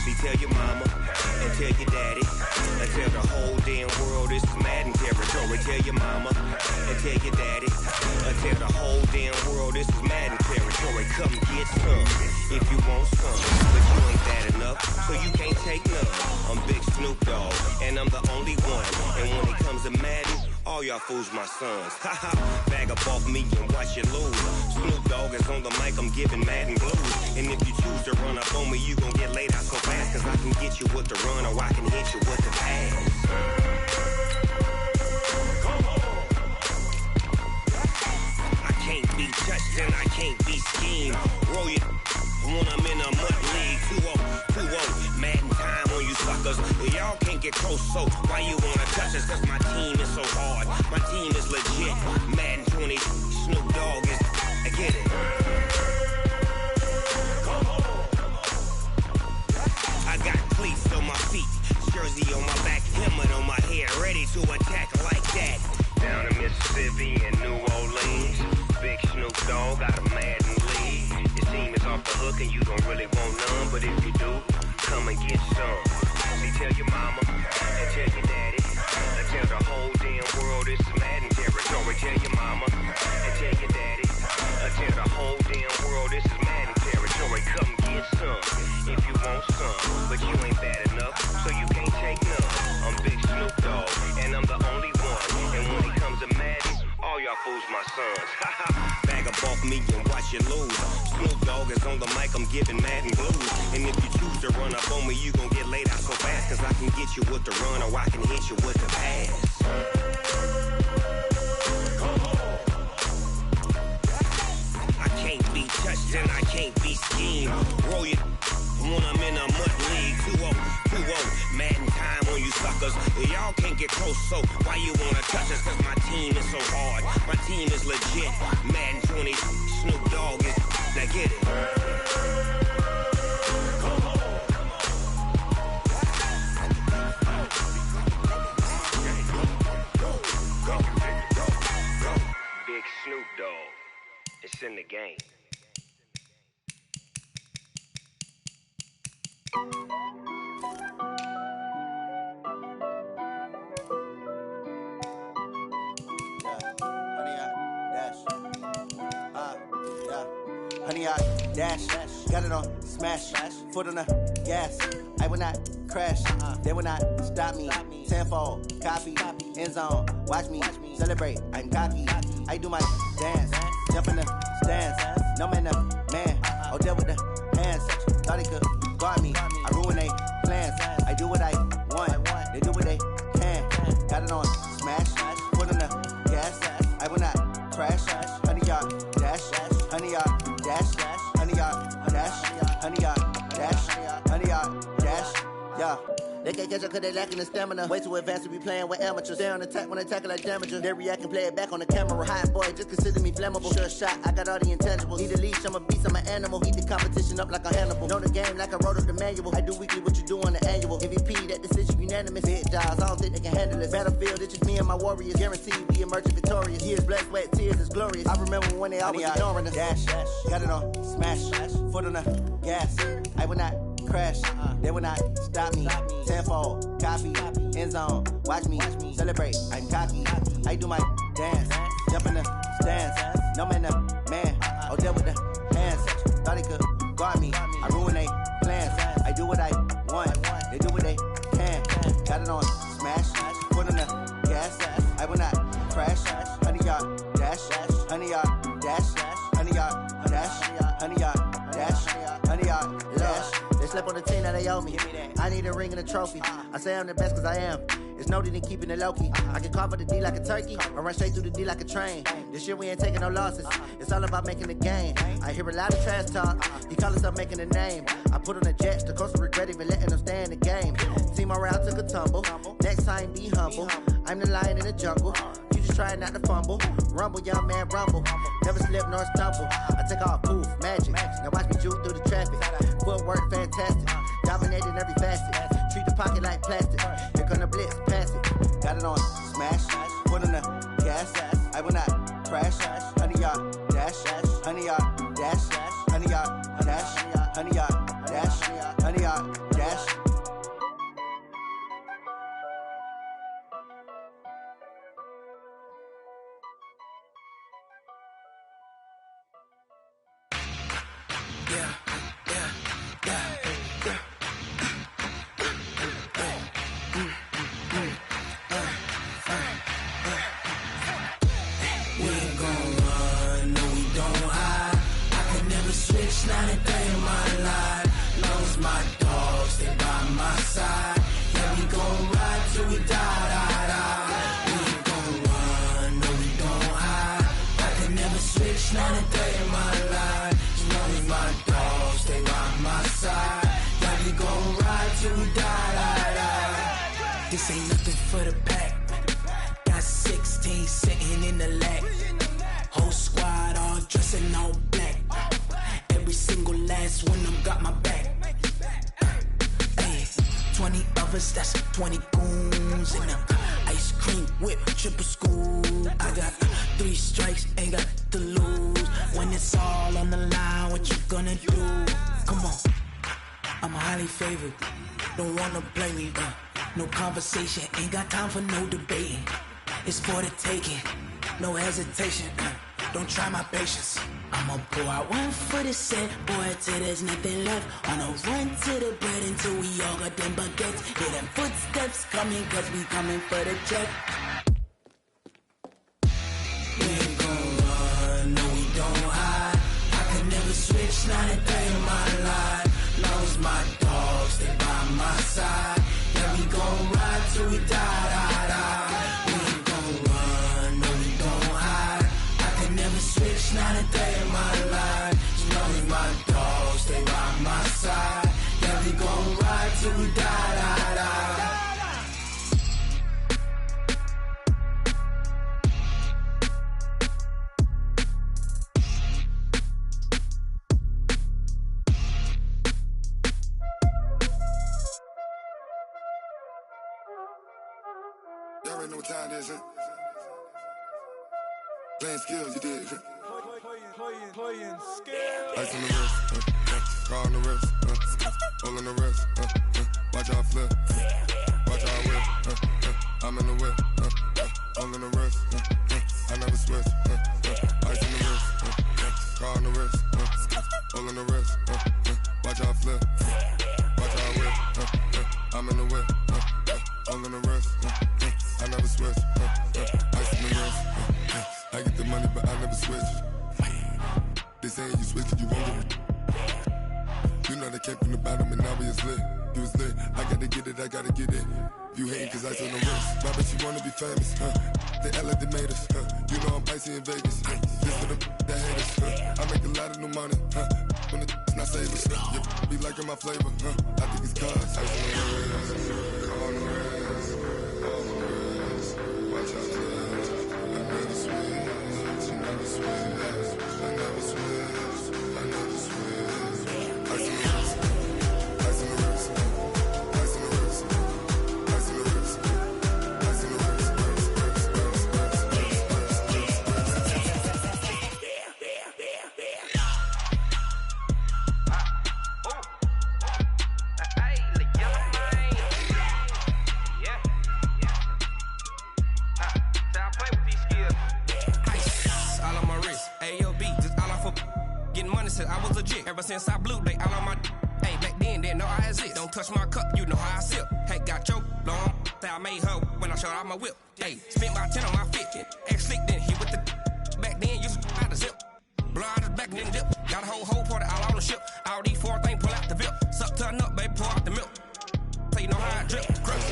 See, tell your mama and tell your daddy and tell the whole damn world this is Madden territory. Tell your mama and tell your daddy and tell the whole damn world this is Madden territory. Come get some if you want some, but you ain't bad enough, so you can't take none. I'm Big Snoop Dogg, and I'm the only one. And when it comes to Madden, all y'all fools my sons. Haha, bag up off me and watch you lose. Snoop Dogg is on the mic, I'm giving Madden blues. And if you choose to run up on me, you gon' get laid out so fast. Cause I can get you with the run or I can hit you with the pass. I can't be touched and I can't be schemed. Roll you when I'm in a mud league. 2-0, Madden time on you suckers. Y'all can't get close, so why you wanna touch us? Cause my team is so hard, my team is legit. Madden 20, Snoop Dogg is, I get it. I got cleats on my feet, jersey on my back, helmet on my head, ready to attack like that. Down in Mississippi and New Orleans, Big Snoop Dogg got a Madden lead. Your team is off the hook and you don't really want none, but if you do, come and get some. See, tell your mama and tell your daddy and tell the whole damn world this is Madden territory. Tell your mama and tell your daddy and tell the whole damn world this is Madden territory. Come get some if you want some, but you ain't bad enough, so you can't take none. I'm Big Snoop Dogg, and I'm the only one. And when it comes to Madden, all y'all fools my sons. Bag up off me and watch you lose. Snoop Dogg is on the mic, I'm giving Madden blues. And if you choose to run up on me, you gon' get laid out so fast. Cause I can get you with the run or I can hit you with the pass. I can't be touched and I can't be schemed. Roll you when I'm in a mud league. 2-0, Madden time on you suckers. Y'all can't get close, so why you wanna touch us? Cause my team is so hard, my team is legit. Madden 20, Snoop Dogg is, now get it. Big Snoop Dogg, it's in the game. Honey, I dash, got it on smash, foot on the gas. I will not crash, they will not stop me. Tenfold, copy, end zone, watch me celebrate. I'm cocky, I do my dance, jump in the stands. No man, man, oh there with the hands. Thought he could guard me, I ruin they plans. I do what I want, they do what they can. Got it on smash, foot on the gas. I will not crash, honey, y'all dash, honey, y'all dash, honey, y'all dash, honey, y'all dash, honey, y'all dash, yeah. They can't catch up cause they lacking the stamina. Way too advanced to be playing with amateurs. They on attack when they tackle like damager. They react and play it back on the camera. Hot boy, just consider me flammable. Sure shot, I got all the intangibles. Need a leash, I'm a beast, I'm an animal. Eat the competition up like a Hannibal. Know the game like I wrote up the manual. I do weekly what you do on the annual. MVP, that decision unanimous. Big jobs, I don't think they can handle it. Battlefield, it's just me and my warriors. Guaranteed we emerging victorious. Years, blood, sweat, tears, it's glorious. I remember when they always ignoring us. Dash, got it on smash, foot on the gas. I will not crash, they will not stop me. Tenfold, copy, end zone, watch me celebrate. I'm cocky, I do my dance, jump in the stands. No man, man, oh there with the hands. Thought he could guard me, I ruin they plans. I do what I want, they do what they can. Got it on smash, foot on the gas. I will not crash, honey, y'all dash, honey, y'all dash, honey, y'all dash, honey, y'all dash, honey, y'all dash. They slept on the team that they owe me. I need a ring and a trophy. I say I'm the best cause I am. It's no need in keeping it low-key. I can carve up the D like a turkey or run straight through the D like a train. This year we ain't taking no losses. It's all about making the game. I hear a lot of trash talk. He call himself making a name. I put on the Jets. The coach will regret even letting them stay in the game. Team morale took a tumble. Next time be humble. I'm the lion in the jungle. You just try not to fumble. Rumble, young man, rumble. Never slip nor stumble. I take off, poof, magic. Now watch me juke through the traffic. Footwork fantastic. Dominating every facet. Treat the pocket like plastic. Here come the blitz, pass it. Got it on smash. Foot on the gas. I will not crash. Honey, y'all dash. Honey, y'all dash. Honey, y'all dash. Honey, y'all dash. Honey, y'all dash. switch, now and in my life. You know me, my dogs, stay by my side. Yeah, we gon' ride till we die. This ain't nothing for the pack. Got 16 sitting in the lap. Whole squad all dressing all black. Every single last one of them got my back. 20 of us, that's 20 goons in them. Ice cream whip, triple scoop. I got 3 strikes, ain't got to lose. When it's all on the line, what you gonna do? Come on, I'm highly favored. Don't wanna play me, no conversation, ain't got time for no debating. It's for the taking, no hesitation. Don't try my patience. I'ma pour out one for the set, boy, till there's nothing left. On a run to the bread until we all got them baguettes. Hear them footsteps coming, cause we coming for the check. We ain't gon' run, no we don't hide. I can never switch, not a day in my life. Long as my dogs stay by my side. Yeah, we gon' ride till we die. We ain't gon' run, no we don't hide. I can never switch, not a day in my life. You know me, my dogs stay by my side. Yeah, we gon' ride till we die. Y'all already know what time it is, huh? Playing skills, you did. Playing skills. Ice on the wrist, car on the wrist, hole in the wrist, watch out flip, watch out whip, I'm in the whip, hole in the wrist, I never switch, ice on the wrist, car on the wrist, hole in the wrist, watch out flip, watch out whip, I'm in the whip, hole in the wrist, I never switch, ice on the wrist, I get the money but I never switch. They saying you switch it, you won't get it. You know they came from the bottom and now we is lit. You was lit, I gotta get it, I gotta get it. You hating cause ice on the wrist. Why bet you wanna be famous, They act like they made us, You know I'm icy in Vegas, This for the that hate us, I make a lot of new money, When the not save us, You be liking my flavor, I think it's cause ice on the wrist, on the wrist, on the wrist. Watch out, I never switch, I never switch. I never switch, I never switch. Ice in the wrist, ice in the wrist, ice in the wrist, ice in the wrist, ice in the wrist, I was legit. Ever since I blew, they all on my. Hey, back then, didn't know I exist. Don't touch my cup, you know how I sip. Hey, got choked, long. Say I made her when I showed out my whip. Hey, spent my 10 on my fit. Ex-slick, then he with the. Back then, used to out the zip. Blow out his back and then dip. Got a whole party all on the ship. All these 4 things, pull out the VIP. Suck to a nut, baby, pour out the milk. So you know how I drip. Crush.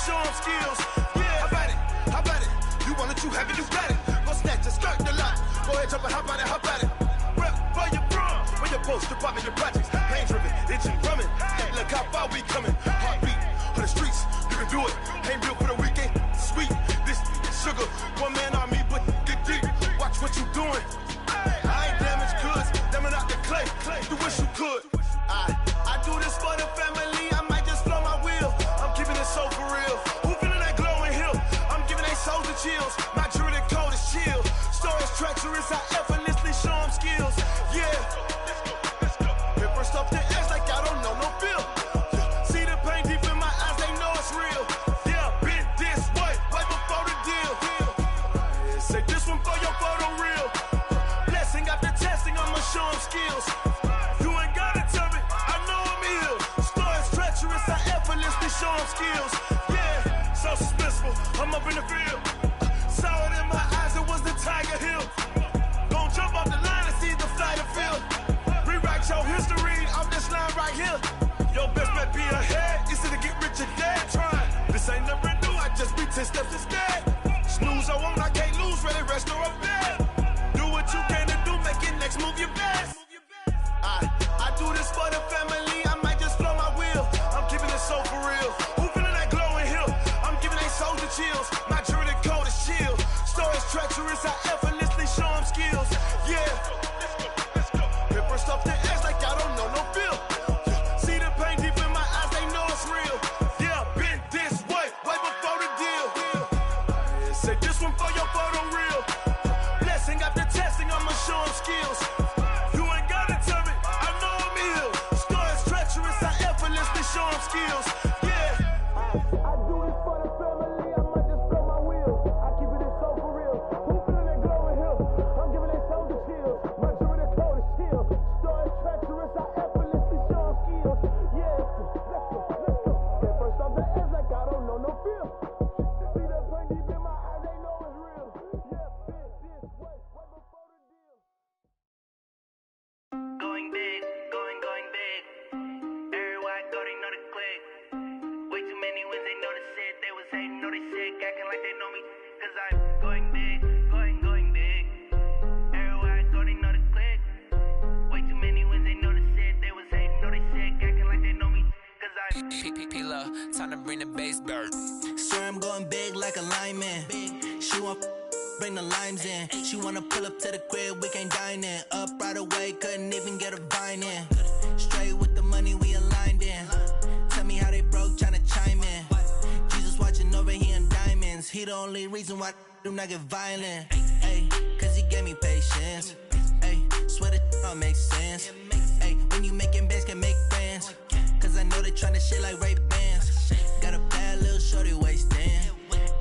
show them skills. Yeah, how about it? How about it? You want it, you have it, you got it. Go snatch it, skirt the lot. Go ahead, jump it, how about it? How about it? Rep for your bro, for your post, your pop, your projects. Pain driven, itching, drumming. Hey, look how far we coming. Heartbeat for the streets, you can do it. Ain't built for the weekend. Sweet, this sugar, one man army, but get deep. Watch what you doing. I ain't damaged goods, damn it out the clay. You wish you could. I do this for the family. I might just blow my wheel. I'm keeping it so for real. Who feeling that glowing hill? I'm giving they souls the chills. My jewelry code is chill. Stories treacherous, I effortlessly show them skills. Yeah. Paper stuff the edge like I don't know no feel. See the pain deep in my eyes, they know it's real. Yeah, been this way, right before the deal. Say this one for your photo reel. Blessing after testing, I'ma show them skills. You ain't gotta tell me, I know I'm ill. Stories treacherous, I effortlessly show them skills. Yeah, so suspenseful, I'm up in the field. Saw it in my eyes, it was the Tiger Hill. Gon' jump off the line and see the flight of field. Rewrite your history off this line right here. Your best bet be ahead, easy to get rich or dead. Trying, this ain't never new, I just be 10 steps instead. Snooze I won't, I can't lose, ready, rest or a bed. Do what you can to do, make it next move your best. I do this for the family, I might just blow my wheel. I'm keeping it so for real. Who feeling that glowing hill? I'm giving they souls the chills. My jewelry code is chill. Stories treacherous, I effortlessly show them skills. Yeah. Paper stuff the edge like I don't know no feel. See the pain deep in my eyes, they know it's real. Yeah, been this way, way before the deal. Say this one for your photo reel. Blessing after testing, I'ma show them skills. You ain't gotta tell me, I know I'm ill. Stories treacherous, I effortlessly show them skills. Yeah. I do it for the family, I might just blow my wheel. I keep it so for real. Who feeling that glowing hill? I'm giving they souls the chills. My jewelry code is chill. Stories treacherous, I effortlessly show them skills. Yeah, let's go. Get first off the edge like I don't know no feel. See the pain deep in my eyes, they know it's real. Yeah, been this way, way before the deal. Going big, going big. Everywhere I go, they know the click. Way too many wins, they know the shit. They was hating, know they sick, acting like they know me. Cause I'm going big, going big. Everywhere I go, they know the click. Way too many wins, they know the shit. They was hating, know they sick, acting like they know me. Cause I'm P-P-P-Love, time to bring the bass bird. Swear I'm going big like a lineman. She want bring the limes in. She wanna pull up to the crib, we can't dine in. Up right away, couldn't even get a vine in. Straight with the money we aligned in. Tell me how they broke, tryna chime in. Jesus watching over here in diamonds. He the only reason why do not get violent. Ay, cause he gave me patience. Ay, swear that don't make sense. Ay, when you making bands, can make friends. Cause I know they tryna shit like Ray-Bans. Got a bad little shorty wasting.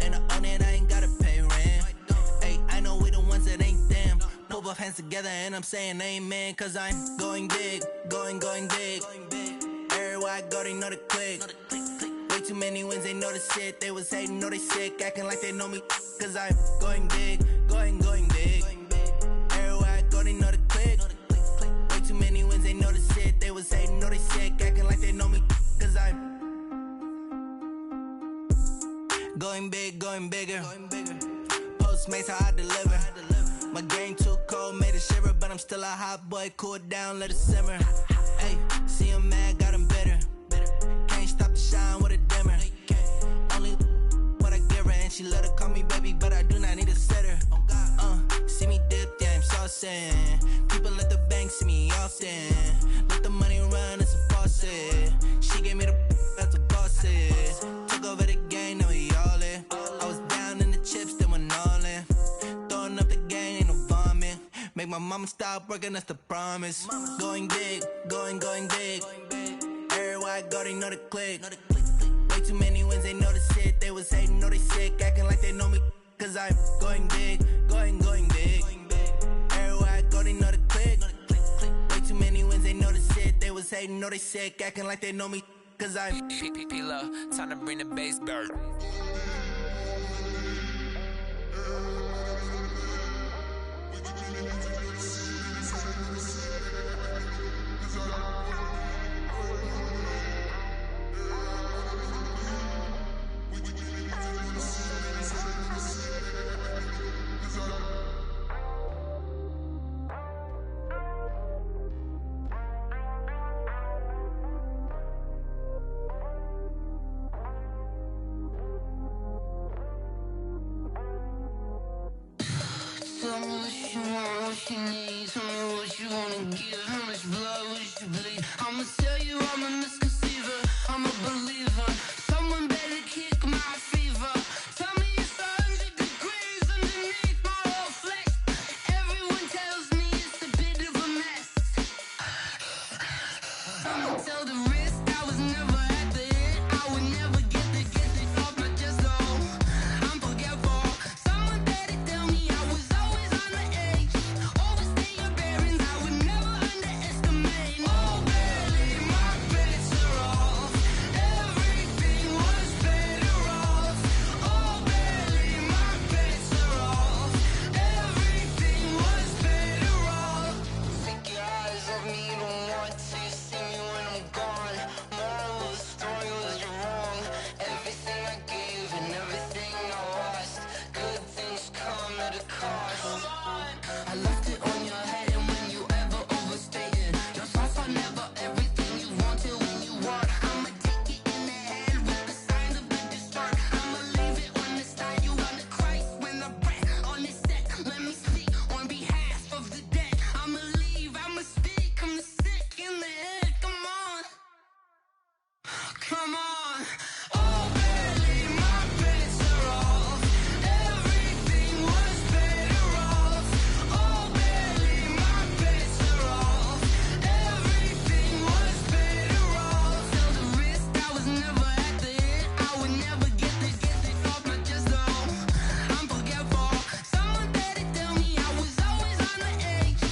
And I own it, I ain't gotta pay rent. Ay, I know we the ones that ain't them. Pull both hands together and I'm saying amen. Cause I'm going big, going big. Everywhere I go, they know the click. Way too many wins, they know the shit. They was hating, know they sick, acting like they know me. Cause I'm going big, going big. Everywhere I go, they know the click. Way too many wins, they know the shit. They was hating, know they sick, acting like they know me. Cause I'm going big, going bigger. Postmates, how I deliver. My game too cold, made it shiver. But I'm still a hot boy, cool it down, let it simmer. Hey, see him mad, got him bitter. Can't stop the shine with a dimmer. Only what I give her, and she let her call me baby, but I do not need a sitter. See me dip, yeah, I'm saucing. People at the bank see me often. Let the money run, it's a faucet. She gave me the that's a boss it. Took over the game, now we all in. I was down in the chips, then went all in. Throwing up the game, ain't no vomit. Make my mama stop working, that's the promise. Going big, going big. Everywhere I go, they know the click. Way too many wins, they know the shit. They was hating, know they sick, acting like they know me. Cause I'm going big, going big. Everywhere I go, they know the click. Way too many wins, they know the shit. They was hating, know they sick, acting like they know me. Cause I'm P-P-P-Love, time to bring the bass bird. what you need, tell me what you wanna give. How much blood would you bleed? I'ma tell you I'm a misconceiver, I'm a believer. Someone better kick my fever. Tell me it's 100 degrees underneath my whole flesh. Everyone tells me it's a bit of a mess. I'ma tell the risk I was never at the end. I would never get it off my chest, though. I'm forgetful. Someone better tell me I was always on the edge. Overstay your bearings, I would never underestimate. Oh, barely, my bets are off. Everything was better off. Oh, barely, my bets are off. Everything was better off. Take your eyes off me, you don't want to see me when I'm gone. Moral of the story was you're wrong. Everything I gave and everything I lost. Good things come at a cost. I left it on your head, and when you ever overstated, your thoughts are never everything you wanted when you want. I'ma take it in the head with the signs of the distort. I'ma leave it on the side. You wanna Christ when I breath on this set. Let me speak on behalf of the dead. I'ma leave, I'ma speak. I'm the sick in the head. Come on, come on. Oh, barely, my bets are off. Everything was better off. Oh, barely, my bets are off. Everything was better off. Tell the risk I was never at the end. I would never get it off my chest, though. I'm forgetful. Someone better tell me I was always on the edge.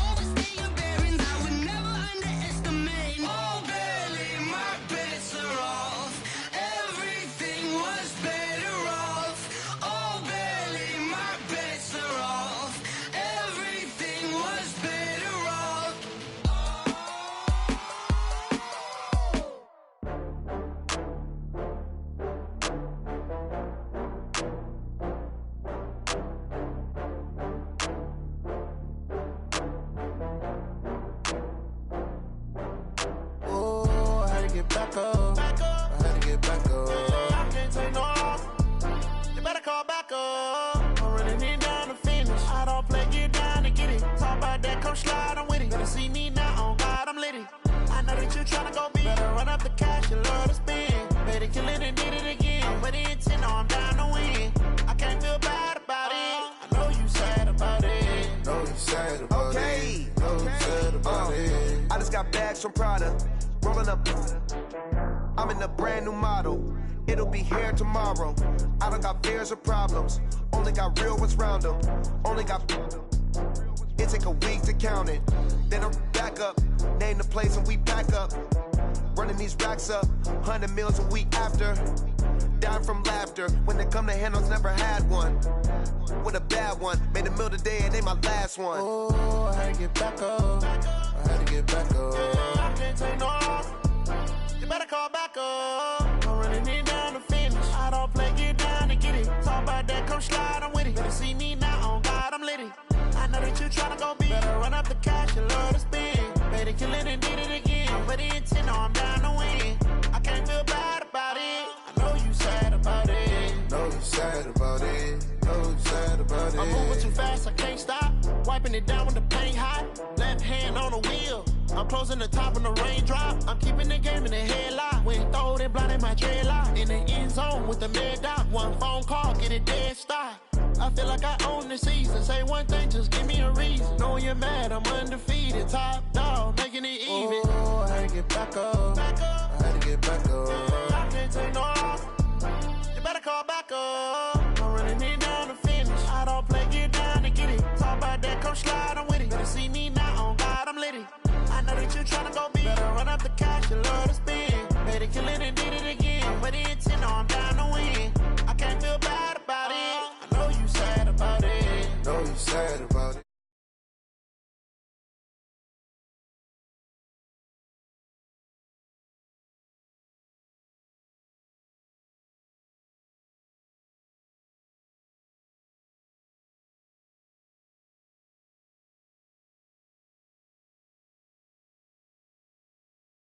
Overstay your bearings, I would never underestimate. Oh, barely, my bets are off. Everything was better off. Oh, barely, my bets are off. Everything was better off. Oh, I had to get back up. I had to get back up. I can't take no loss. You better call back up. I'm running it down to finish. I don't play, get down to get it. Talk about that, come slide, I'm with it. Better see me now, on God, I'm litty. I know that you tryna go big. Better run up the cash, you love to spend. Better kill it and did it again. I'm with the intent, no, I'm down to win. I can't feel bad about it. I know you sad about it. Know you sad about it. Know you sad about it. I just got bags from Prada, rolling up. I'm in a brand new model. It'll be here tomorrow. I don't got fears or problems. Only got real ones round them. Only got. It take a week to count it. Then I'm back up. Name the place and we back up. Running these racks up. 100 meals a week after. Dying from laughter. When they come to handles, never had one. With a bad one. Made a meal today and they my last one. Oh, I had to get back up. I had to get back up. I can't take no loss. You better call back up. I'm running it down to finish. I don't play, get down to get it. Talk about that, come slide, I'm with it. Better see me now, on God, I'm litty. I know that you tryna go big. Better run up the cash, you love to spend. Better kill it and did it again. I'm with the intent, no, I'm down to win. I can't feel bad about it. I know you sad about it. Know you sad about it. Know you sad about it. I'm moving too fast, I can't stop. Wiping it down when the paint hot. Left hand on the wheel. I'm closing the top when the raindrop. I'm keeping the game in the headlock. When throwed and blinded my dreadlock. In the end zone with the mad dot. One phone call, get it dead stop. I feel like I own the season. Say one thing, just give me a reason. Knowing you're mad, I'm undefeated. Top dog, making it even. Oh, I had to get back up. I had to get back up. I can't take no loss. You better call back up. I'm running it down to finish. I don't play, get down to get it. Talk about that, come slide, I'm with it. Better see me now, on God, I'm litty. I know that you tryna go big. Better run up the cash, you love to spend. Better kill it and did it again. I'm with the intent, no, I'm down to win.